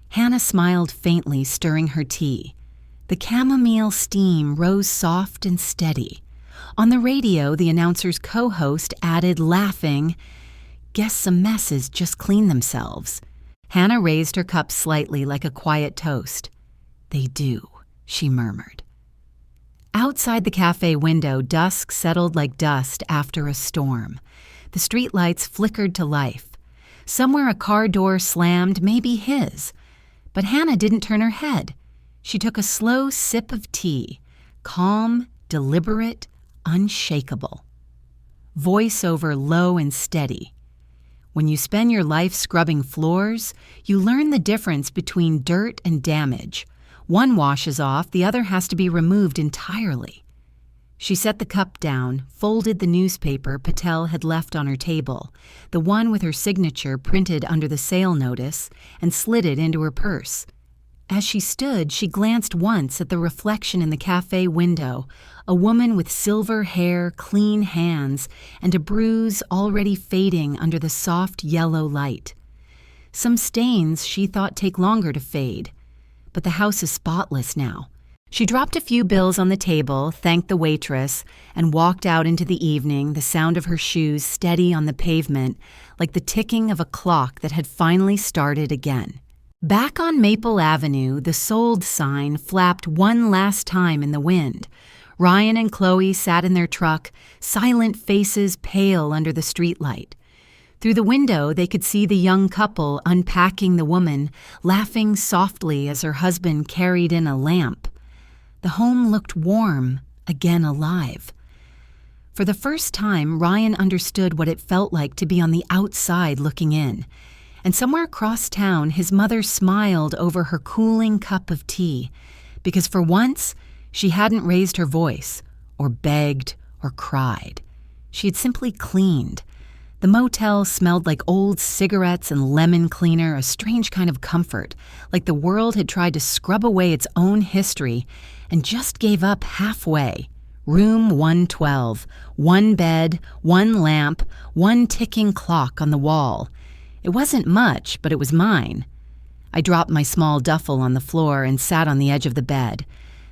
Hannah smiled faintly, stirring her tea. The chamomile steam rose soft and steady. On the radio, the announcer's co-host added, laughing, "Guess some messes just clean themselves." Hannah raised her cup slightly like a quiet toast. "They do," she murmured. Outside the cafe window, dusk settled like dust after a storm. The streetlights flickered to life. Somewhere a car door slammed, maybe his. But Hannah didn't turn her head. She took a slow sip of tea, calm, deliberate, unshakable. Voiceover low and steady. When you spend your life scrubbing floors, you learn the difference between dirt and damage. One washes off, the other has to be removed entirely. She set the cup down, folded the newspaper Patel had left on her table, the one with her signature printed under the sale notice, and slid it into her purse. As she stood, she glanced once at the reflection in the cafe window, a woman with silver hair, clean hands, and a bruise already fading under the soft yellow light. Some stains she thought take longer to fade. But the house is spotless now. She dropped a few bills on the table, thanked the waitress, and walked out into the evening, the sound of her shoes steady on the pavement, like the ticking of a clock that had finally started again. Back on Maple Avenue, the sold sign flapped one last time in the wind. Ryan and Chloe sat in their truck, silent faces pale under the streetlight. Through the window, they could see the young couple unpacking the woman, laughing softly as her husband carried in a lamp. The home looked warm, again alive. For the first time, Ryan understood what it felt like to be on the outside looking in. And somewhere across town, his mother smiled over her cooling cup of tea, because for once, she hadn't raised her voice, or begged, or cried. She had simply cleaned. The motel smelled like old cigarettes and lemon cleaner, a strange kind of comfort, like the world had tried to scrub away its own history and just gave up halfway. Room 112, one bed, one lamp, one ticking clock on the wall. It wasn't much, but it was mine. I dropped my small duffel on the floor and sat on the edge of the bed.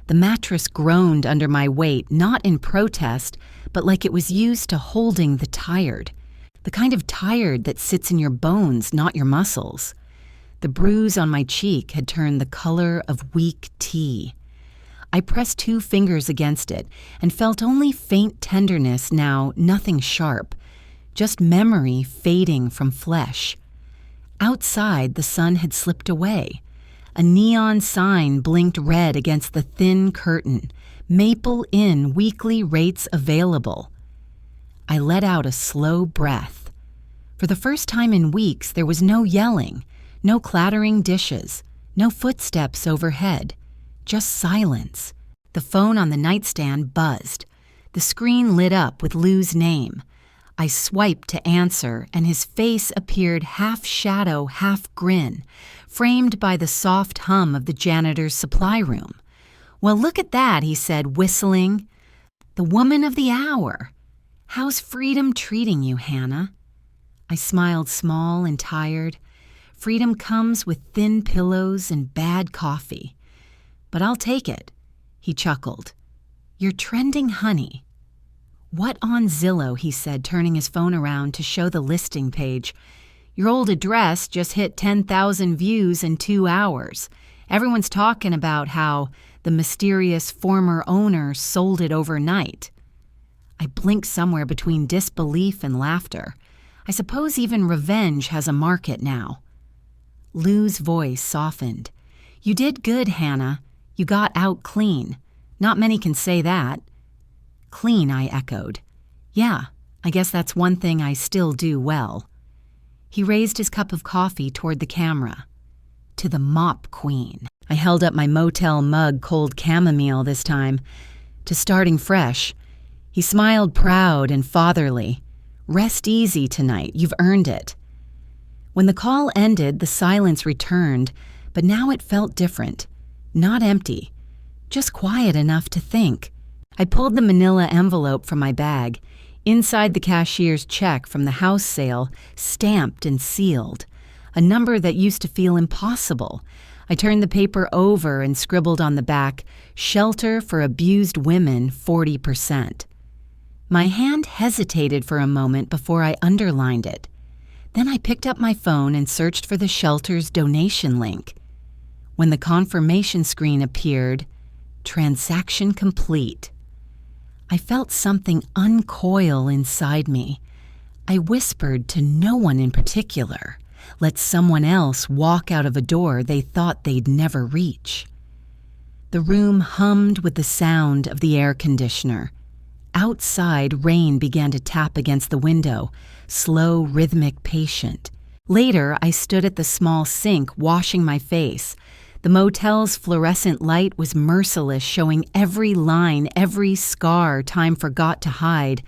The mattress groaned under my weight, not in protest, but like it was used to holding the tired. The kind of tired that sits in your bones, not your muscles. The bruise on my cheek had turned the color of weak tea. I pressed 2 fingers against it and felt only faint tenderness now, nothing sharp, just memory fading from flesh. Outside, the sun had slipped away. A neon sign blinked red against the thin curtain. Maple Inn weekly rates available. I let out a slow breath. For the first time in weeks, there was no yelling, no clattering dishes, no footsteps overhead, just silence. The phone on the nightstand buzzed. The screen lit up with Lou's name. I swiped to answer, and his face appeared half shadow, half grin, framed by the soft hum of the janitor's supply room. "Well, look at that," he said, whistling. "The woman of the hour. How's freedom treating you, Hannah?" I smiled small and tired. Freedom comes with thin pillows and bad coffee. But I'll take it. He chuckled. "You're trending honey." "What on Zillow?" he said, turning his phone around to show the listing page. "Your old address just hit 10,000 views in 2 hours. Everyone's talking about how the mysterious former owner sold it overnight." I blinked somewhere between disbelief and laughter. I suppose even revenge has a market now. Lou's voice softened. "You did good, Hannah. You got out clean. Not many can say that." "Clean," I echoed. "Yeah, I guess that's one thing I still do well." He raised his cup of coffee toward the camera. "To the mop queen." I held up my motel mug, cold chamomile this time. "To starting fresh." He smiled proud and fatherly. "Rest easy tonight. You've earned it." When the call ended, the silence returned, but now it felt different. Not empty, just quiet enough to think. I pulled the manila envelope from my bag. Inside the cashier's check from the house sale, stamped and sealed. A number that used to feel impossible. I turned the paper over and scribbled on the back, "Shelter for abused women, 40%. My hand hesitated for a moment before I underlined it. Then I picked up my phone and searched for the shelter's donation link. When the confirmation screen appeared, "Transaction complete." I felt something uncoil inside me. I whispered to no one in particular, let someone else walk out of a door they thought they'd never reach. The room hummed with the sound of the air conditioner. Outside, rain began to tap against the window, slow, rhythmic, patient. Later, I stood at the small sink, washing my face. The motel's fluorescent light was merciless, showing every line, every scar time forgot to hide.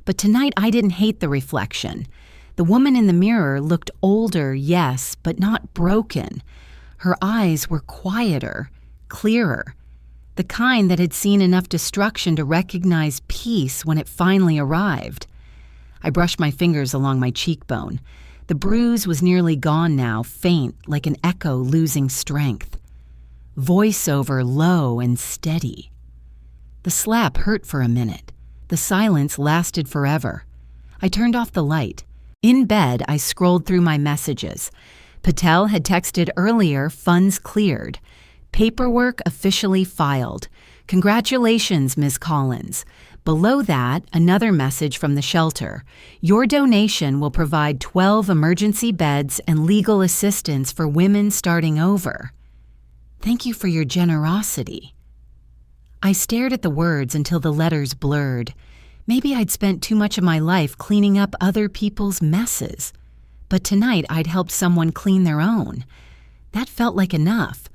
But tonight I didn't hate the reflection. The woman in the mirror looked older, yes, but not broken. Her eyes were quieter, clearer, the kind that had seen enough destruction to recognize peace when it finally arrived. I brushed my fingers along my cheekbone. The bruise was nearly gone now, faint, like an echo losing strength. Voiceover low and steady. The slap hurt for a minute. The silence lasted forever. I turned off the light. In bed, I scrolled through my messages. Patel had texted earlier, funds cleared. Paperwork officially filed. Congratulations, Ms. Collins. Below that, another message from the shelter. Your donation will provide 12 emergency beds and legal assistance for women starting over. Thank you for your generosity. I stared at the words until the letters blurred. Maybe I'd spent too much of my life cleaning up other people's messes. But tonight I'd helped someone clean their own. That felt like enough.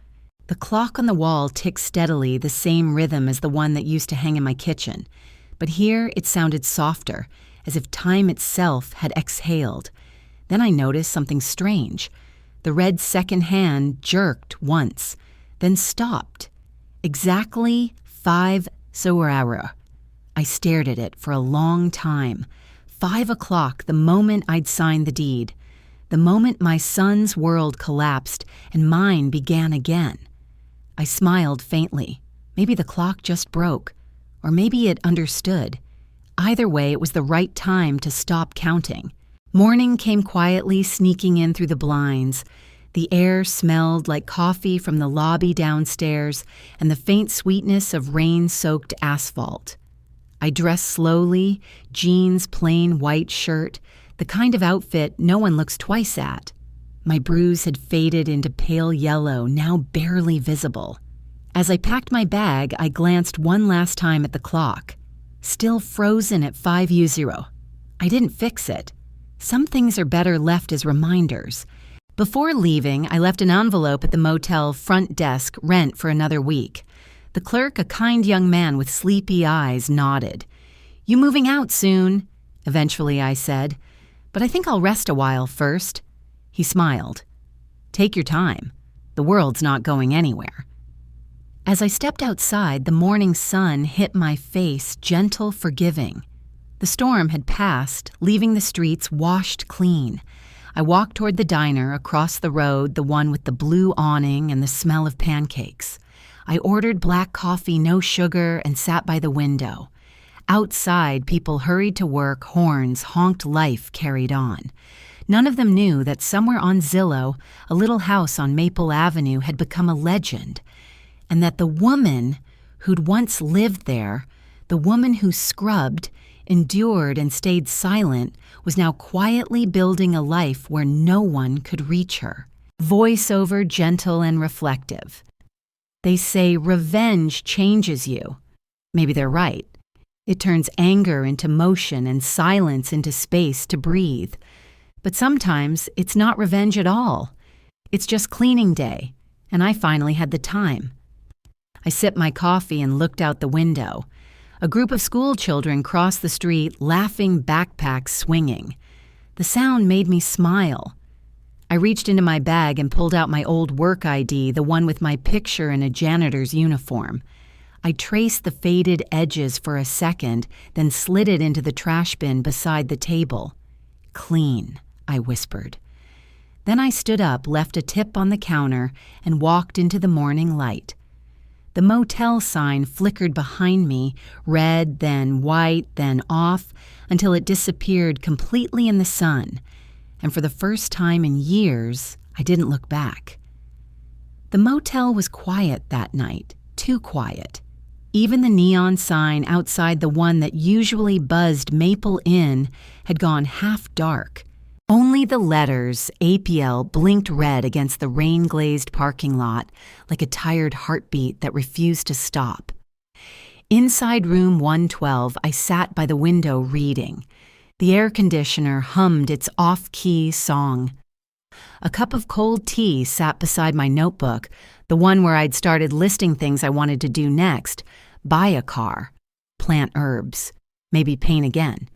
The clock on the wall ticked steadily, the same rhythm as the one that used to hang in my kitchen. But here it sounded softer, as if time itself had exhaled. Then I noticed something strange. The red second hand jerked once, then stopped. Exactly 5 Sawara. I stared at it for a long time. 5 o'clock, the moment I'd signed the deed. The moment my son's world collapsed and mine began again. I smiled faintly. Maybe the clock just broke, or maybe it understood. Either way, it was the right time to stop counting. Morning came quietly sneaking in through the blinds. The air smelled like coffee from the lobby downstairs and the faint sweetness of rain-soaked asphalt. I dressed slowly, jeans, plain white shirt, the kind of outfit no one looks twice at. My bruise had faded into pale yellow, now barely visible. As I packed my bag, I glanced one last time at the clock. Still frozen at 5:00. I didn't fix it. Some things are better left as reminders. Before leaving, I left an envelope at the motel front desk, rent for another week. The clerk, a kind young man with sleepy eyes, nodded. "You moving out soon?" Eventually I said. "But I think I'll rest a while first." He smiled. "Take your time. The world's not going anywhere." As I stepped outside, the morning sun hit my face, gentle, forgiving. The storm had passed, leaving the streets washed clean. I walked toward the diner across the road, the one with the blue awning and the smell of pancakes. I ordered black coffee, no sugar, and sat by the window. Outside, people hurried to work, horns honked, life carried on. None of them knew that somewhere on Zillow, a little house on Maple Avenue had become a legend, and that the woman who'd once lived there, the woman who scrubbed, endured, and stayed silent, was now quietly building a life where no one could reach her. Voiceover gentle and reflective. They say revenge changes you. Maybe they're right. It turns anger into motion and silence into space to breathe. But sometimes it's not revenge at all. It's just cleaning day, and I finally had the time. I sipped my coffee and looked out the window. A group of school children crossed the street, laughing, backpacks swinging. The sound made me smile. I reached into my bag and pulled out my old work ID, the one with my picture in a janitor's uniform. I traced the faded edges for a second, then slid it into the trash bin beside the table. "Clean," I whispered. Then I stood up, left a tip on the counter, and walked into the morning light. The motel sign flickered behind me, red, then white, then off, until it disappeared completely in the sun. And for the first time in years, I didn't look back. The motel was quiet that night, too quiet. Even the neon sign outside the one that usually buzzed Maple Inn had gone half dark. Only the letters APL blinked red against the rain-glazed parking lot like a tired heartbeat that refused to stop. Inside room 112, I sat by the window reading. The air conditioner hummed its off-key song. A cup of cold tea sat beside my notebook, the one where I'd started listing things I wanted to do next. Buy a car, plant herbs, maybe paint again.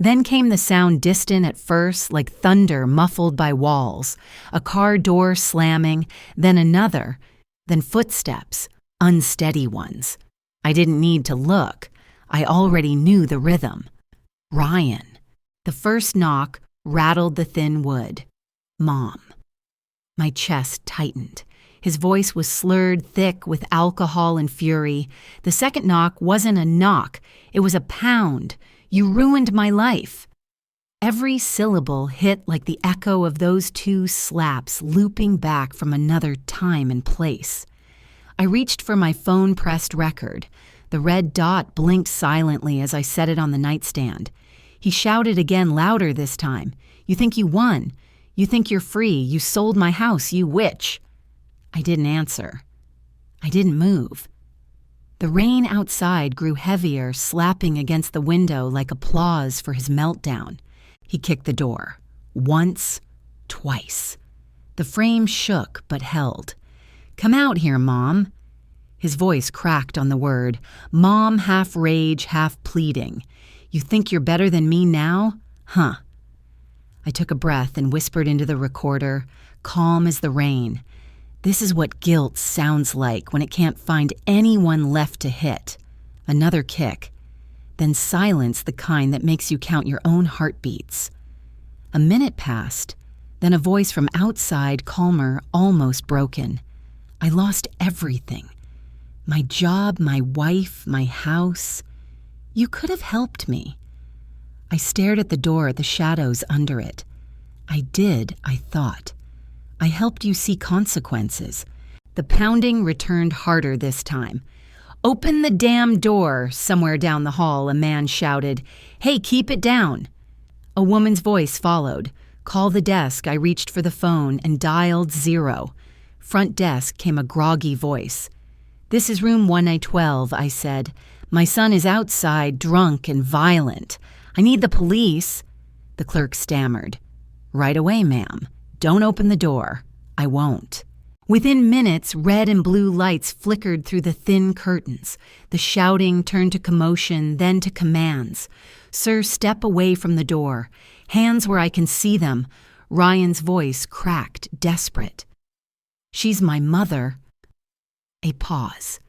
Then came the sound, distant at first, like thunder muffled by walls, a car door slamming, then another, then footsteps, unsteady ones. I didn't need to look. I already knew the rhythm. Ryan. The first knock rattled the thin wood. Mom. My chest tightened. His voice was slurred, thick with alcohol and fury. The second knock wasn't a knock. It was a pound. "You ruined my life." Every syllable hit like the echo of those two slaps looping back from another time and place. I reached for my phone-pressed record. The red dot blinked silently as I set it on the nightstand. He shouted again, louder this time. "You think you won? You think you're free? You sold my house, you witch!" I didn't answer. I didn't move. The rain outside grew heavier, slapping against the window like applause for his meltdown. He kicked the door. Once, twice. The frame shook but held. "Come out here, Mom." His voice cracked on the word, Mom, half rage, half pleading. "You think you're better than me now? Huh." I took a breath and whispered into the recorder, calm as the rain. "This is what guilt sounds like when it can't find anyone left to hit." Another kick. Then silence, the kind that makes you count your own heartbeats. A minute passed, then a voice from outside, calmer, almost broken. I lost everything. My job, my wife, my house. You could have helped me. I stared at the door, the shadows under it. I did, I thought. I helped you see consequences. The pounding returned harder this time. "Open the damn door," somewhere down the hall a man shouted. "Hey, keep it down." A woman's voice followed. "Call the desk." I reached for the phone and dialed 0. Front desk came a groggy voice. "This is room 112, I said. "My son is outside, drunk and violent. I need the police." The clerk stammered. "Right away, ma'am. Don't open the door." "I won't." Within minutes, red and blue lights flickered through the thin curtains. The shouting turned to commotion, then to commands. "Sir, step away from the door. Hands where I can see them." Ryan's voice cracked, desperate. "She's my mother." A pause.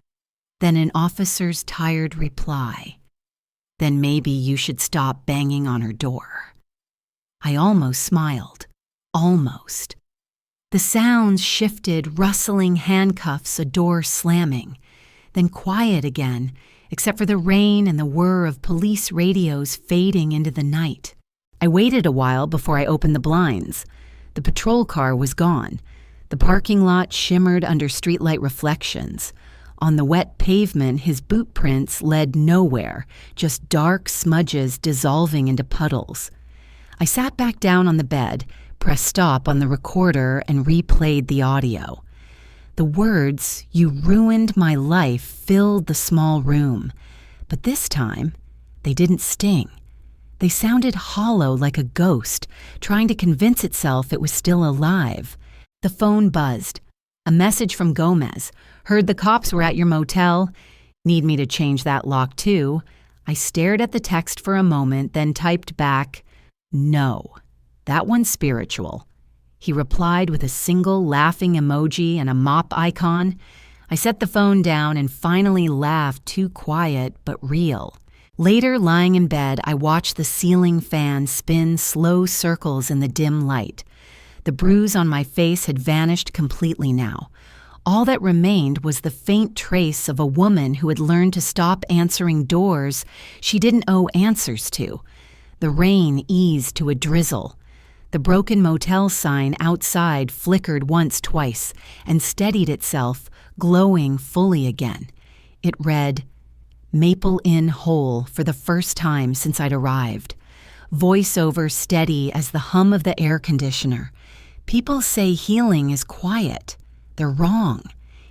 Then an officer's tired reply. "Then maybe you should stop banging on her door." I almost smiled. Almost. The sounds shifted, rustling handcuffs, a door slamming. Then quiet again, except for the rain and the whir of police radios fading into the night. I waited a while before I opened the blinds. The patrol car was gone. The parking lot shimmered under streetlight reflections. On the wet pavement, his boot prints led nowhere, just dark smudges dissolving into puddles. I sat back down on the bed, pressed stop on the recorder, and replayed the audio. The words, "You ruined my life," filled the small room. But this time, they didn't sting. They sounded hollow like a ghost, trying to convince itself it was still alive. The phone buzzed. A message from Gomez. "Heard the cops were at your motel. Need me to change that lock too." I stared at the text for a moment, then typed back, "No. That one's spiritual." He replied with a single laughing emoji and a mop icon. I set the phone down and finally laughed, too quiet but real. Later, lying in bed, I watched the ceiling fan spin slow circles in the dim light. The bruise on my face had vanished completely now. All that remained was the faint trace of a woman who had learned to stop answering doors she didn't owe answers to. The rain eased to a drizzle. The broken motel sign outside flickered once, twice, and steadied itself, glowing fully again. It read, "Maple Inn Whole for the first time since I'd arrived." Voiceover steady as the hum of the air conditioner. People say healing is quiet. They're wrong.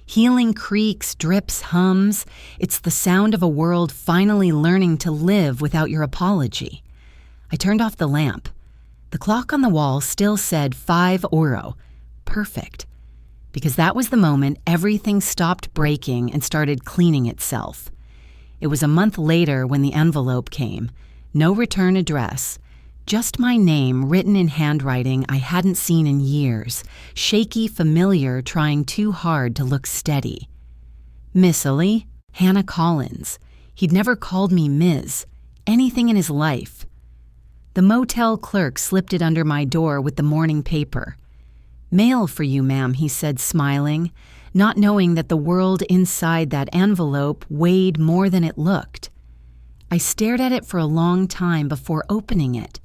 Healing creaks, drips, hums. It's the sound of a world finally learning to live without your apology. I turned off the lamp. The clock on the wall still said €5. Perfect. Because that was the moment everything stopped breaking and started cleaning itself. It was a month later when the envelope came. No return address. Just my name written in handwriting I hadn't seen in years. Shaky, familiar, trying too hard to look steady. Miss Lee? Hannah Collins. He'd never called me Ms. Anything in his life. The motel clerk slipped it under my door with the morning paper. "Mail for you, ma'am," he said, smiling, not knowing that the world inside that envelope weighed more than it looked. I stared at it for a long time before opening it.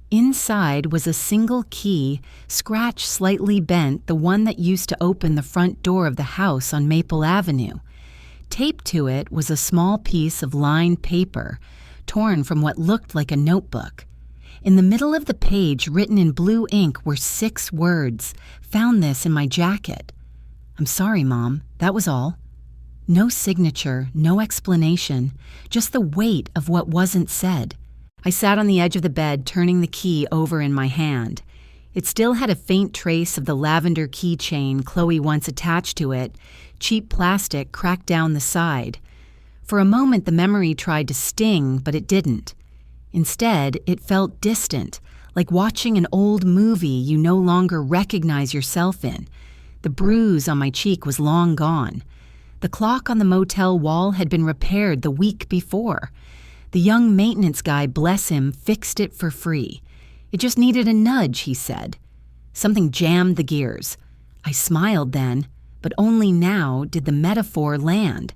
Inside was a single key, scratched slightly bent, the one that used to open the front door of the house on Maple Avenue. Taped to it was a small piece of lined paper, torn from what looked like a notebook. In the middle of the page, written in blue ink, were 6 words. "Found this in my jacket." "I'm sorry, Mom. That was all." No signature, no explanation, just the weight of what wasn't said. I sat on the edge of the bed, turning the key over in my hand. It still had a faint trace of the lavender keychain Chloe once attached to it, cheap plastic cracked down the side. For a moment the memory tried to sting, but it didn't. Instead, it felt distant, like watching an old movie you no longer recognize yourself in. The bruise on my cheek was long gone. The clock on the motel wall had been repaired the week before. The young maintenance guy, bless him, fixed it for free. It just needed a nudge, he said. Something jammed the gears. I smiled then, but only now did the metaphor land.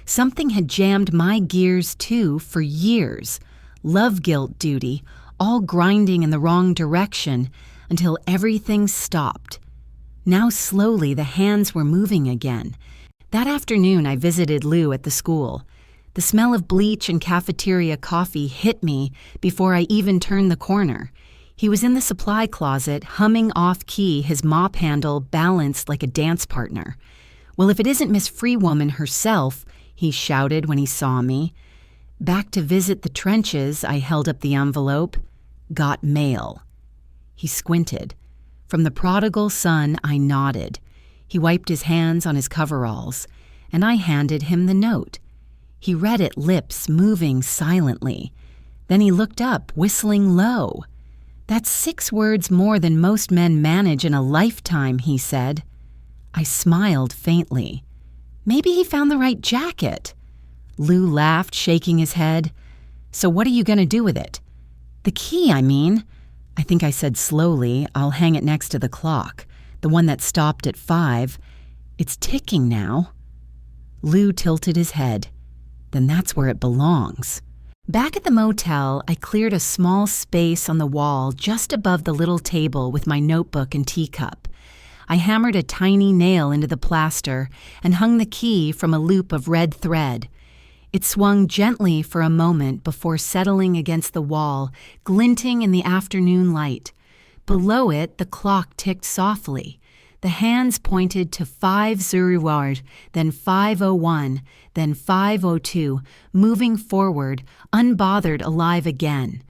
Something had jammed my gears too for years. Love guilt duty, all grinding in the wrong direction until everything stopped. Now slowly the hands were moving again. That afternoon I visited Lou at the school. The smell of bleach and cafeteria coffee hit me before I even turned the corner. He was in the supply closet, humming off-key, his mop handle balanced like a dance partner. "Well, if it isn't Miss Freewoman herself," he shouted when he saw me. "Back to visit the trenches," I held up the envelope. "Got mail." He squinted. From the prodigal son, I nodded. He wiped his hands on his coveralls, and I handed him the note. He read it, lips moving silently. Then he looked up, whistling low. "That's 6 words more than most men manage in a lifetime," he said. I smiled faintly. Maybe he found the right jacket. Lou laughed, shaking his head. "So what are you going to do with it?" "The key, I mean." I think I said slowly, "I'll hang it next to the clock, the one that stopped at 5. It's ticking now." Lou tilted his head. "Then that's where it belongs." Back at the motel, I cleared a small space on the wall just above the little table with my notebook and teacup. I hammered a tiny nail into the plaster and hung the key from a loop of red thread. It swung gently for a moment before settling against the wall, glinting in the afternoon light. Below it, the clock ticked softly. The hands pointed to 5 Zuriward, then 5:01, then 5:02, moving forward, unbothered, alive again.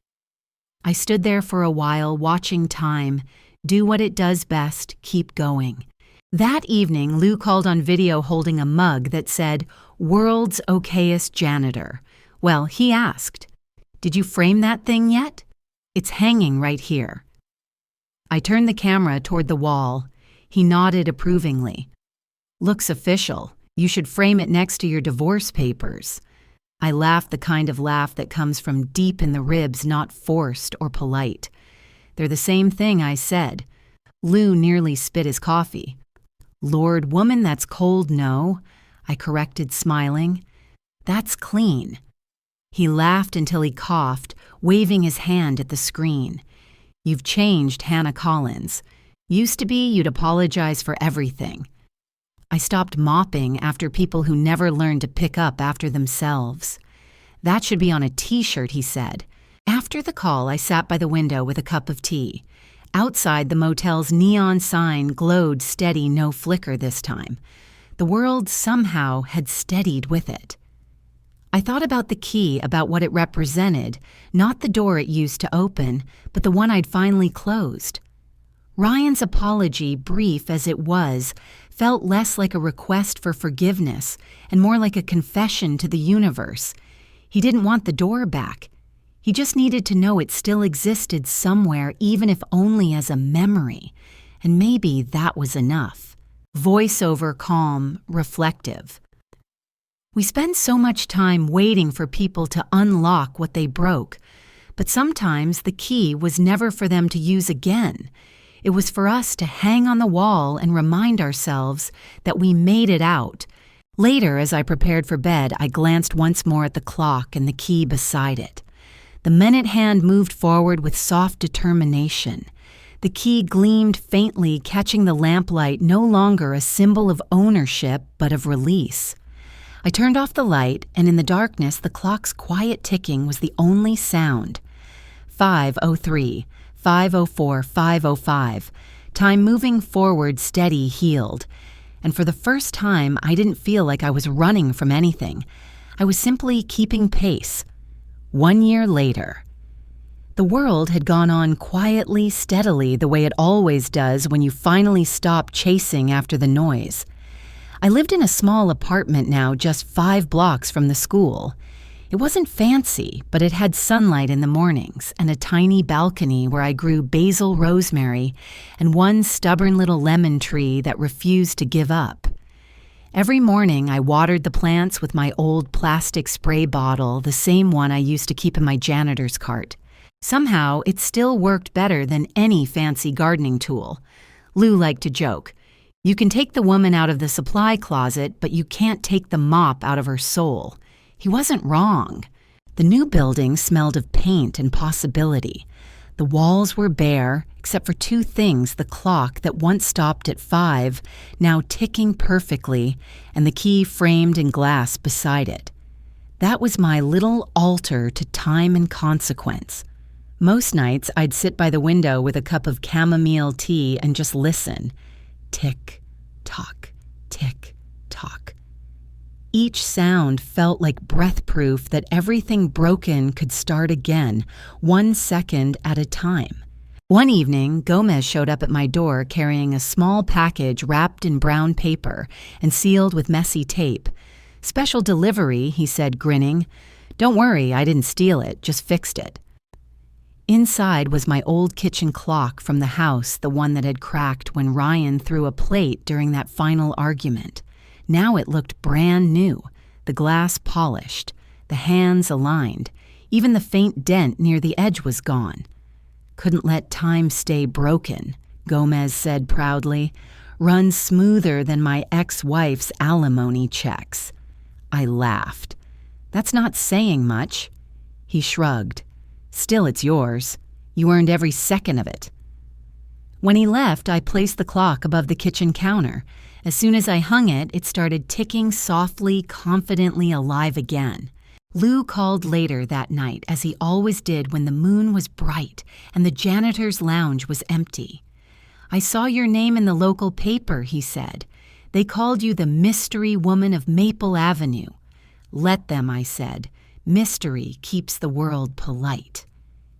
I stood there for a while, watching time, do what it does best, keep going. That evening, Lou called on video holding a mug that said, "World's Okayest Janitor." Well, he asked, "Did you frame that thing yet?" "It's hanging right here." I turned the camera toward the wall. He nodded approvingly. "Looks official. You should frame it next to your divorce papers." I laughed, the kind of laugh that comes from deep in the ribs, not forced or polite. "They're the same thing," I said. Lou nearly spit his coffee. "Lord, woman, that's cold, no," I corrected, smiling. "That's clean." He laughed until he coughed, waving his hand at the screen. "You've changed, Hannah Collins. Used to be you'd apologize for everything." I stopped mopping after people who never learned to pick up after themselves. "That should be on a t-shirt," he said. After the call, I sat by the window with a cup of tea. Outside, the motel's neon sign glowed steady, no flicker this time. The world somehow had steadied with it. I thought about the key, about what it represented, not the door it used to open, but the one I'd finally closed. Ryan's apology, brief as it was, felt less like a request for forgiveness and more like a confession to the universe. He didn't want the door back. He just needed to know it still existed somewhere, even if only as a memory. And maybe that was enough. Voiceover, calm, reflective. We spend so much time waiting for people to unlock what they broke, but sometimes the key was never for them to use again. It was for us to hang on the wall and remind ourselves that we made it out. Later, as I prepared for bed, I glanced once more at the clock and the key beside it. The minute hand moved forward with soft determination. The key gleamed faintly, catching the lamplight, no longer a symbol of ownership, but of release. I turned off the light, and in the darkness, the clock's quiet ticking was the only sound. 5:03, 5:04, 5:05. Time moving forward, steady, healed. And for the first time, I didn't feel like I was running from anything. I was simply keeping pace. 1 year later. The world had gone on quietly, steadily, the way it always does when you finally stop chasing after the noise. I lived in a small apartment now just 5 blocks from the school. It wasn't fancy, but it had sunlight in the mornings and a tiny balcony where I grew basil rosemary and one stubborn little lemon tree that refused to give up. Every morning I watered the plants with my old plastic spray bottle, the same one I used to keep in my janitor's cart. Somehow, it still worked better than any fancy gardening tool. Lou liked to joke, "You can take the woman out of the supply closet, but you can't take the mop out of her soul." He wasn't wrong. The new building smelled of paint and possibility. The walls were bare, except for 2 things: the clock that once stopped at 5, now ticking perfectly, and the key framed in glass beside it. That was my little altar to time and consequence. Most nights, I'd sit by the window with a cup of chamomile tea and just listen. Tick, tock, tick, tock. Each sound felt like breath proof that everything broken could start again, 1 second at a time. One evening, Gomez showed up at my door carrying a small package wrapped in brown paper and sealed with messy tape. "Special delivery," he said, grinning. "Don't worry, I didn't steal it, just fixed it." Inside was my old kitchen clock from the house, the one that had cracked when Ryan threw a plate during that final argument. Now it looked brand new, the glass polished, the hands aligned. Even the faint dent near the edge was gone. "Couldn't let time stay broken," Gomez said proudly. "Run smoother than my ex-wife's alimony checks." I laughed. "That's not saying much." He shrugged. "Still, it's yours. You earned every second of it." When he left, I placed the clock above the kitchen counter. As soon as I hung it, it started ticking softly, confidently alive again. Lou called later that night, as he always did when the moon was bright and the janitor's lounge was empty. "I saw your name in the local paper," he said. "They called you the mystery woman of Maple Avenue." "Let them," I said. "Mystery keeps the world polite."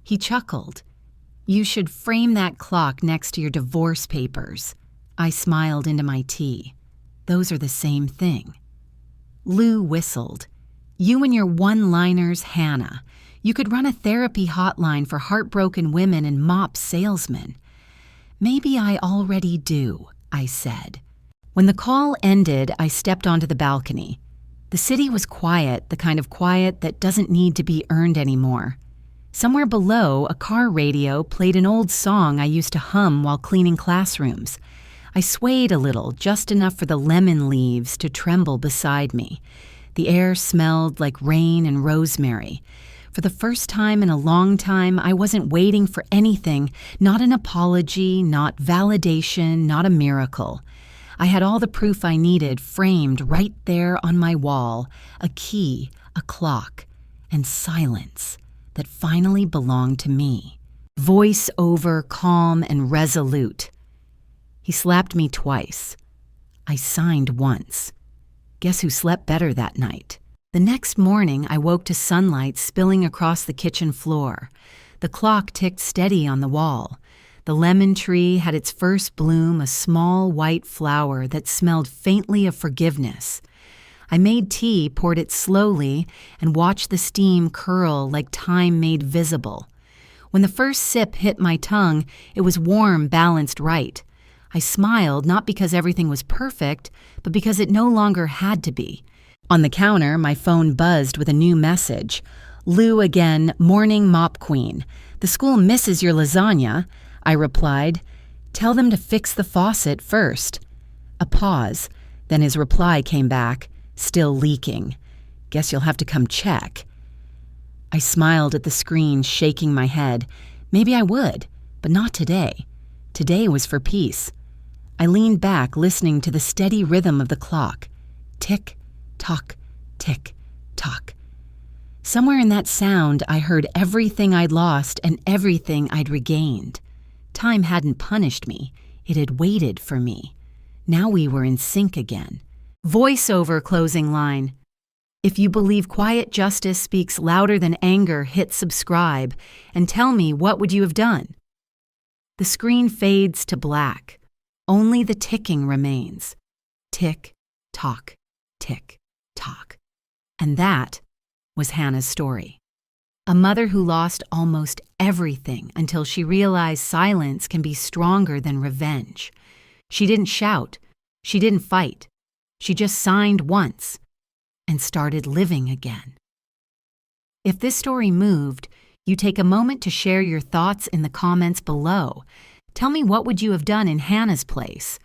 He chuckled. "You should frame that clock next to your divorce papers." I smiled into my tea. "Those are the same thing." Lou whistled. "You and your one-liners, Hannah. You could run a therapy hotline for heartbroken women and mop salesmen." "Maybe I already do," I said. When the call ended, I stepped onto the balcony. The city was quiet, the kind of quiet that doesn't need to be earned anymore. Somewhere below, a car radio played an old song I used to hum while cleaning classrooms. I swayed a little, just enough for the lemon leaves to tremble beside me. The air smelled like rain and rosemary. For the first time in a long time, I wasn't waiting for anything, not an apology, not validation, not a miracle. I had all the proof I needed framed right there on my wall, a key, a clock, and silence that finally belonged to me. Voice over, calm and resolute. He slapped me twice. I signed once. Guess who slept better that night? The next morning, I woke to sunlight spilling across the kitchen floor. The clock ticked steady on the wall. The lemon tree had its first bloom, a small white flower that smelled faintly of forgiveness. I made tea, poured it slowly, and watched the steam curl like time made visible. When the first sip hit my tongue, it was warm, balanced right. I smiled, not because everything was perfect, but because it no longer had to be. On the counter, my phone buzzed with a new message. "Lou again, morning mop queen. The school misses your lasagna." I replied. "Tell them to fix the faucet first." A pause. Then his reply came back, "Still leaking. Guess you'll have to come check." I smiled at the screen, shaking my head. Maybe I would, but not today. Today was for peace. I leaned back, listening to the steady rhythm of the clock. Tick, tock, tick, tock. Somewhere in that sound, I heard everything I'd lost and everything I'd regained. Time hadn't punished me. It had waited for me. Now we were in sync again. Voiceover closing line. If you believe quiet justice speaks louder than anger, hit subscribe and tell me, what would you have done? The screen fades to black. Only the ticking remains. Tick, tock, tick, tock. And that was Hannah's story. A mother who lost almost everything until she realized silence can be stronger than revenge. She didn't shout. She didn't fight. She just signed once and started living again. If this story moved, you take a moment to share your thoughts in the comments below. Tell me, what would you have done in Hannah's place?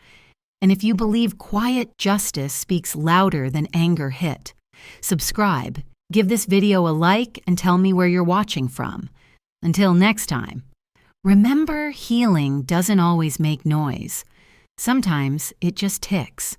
And if you believe quiet justice speaks louder than anger hit, subscribe, give this video a like, and tell me where you're watching from. Until next time, remember, healing doesn't always make noise. Sometimes it just ticks.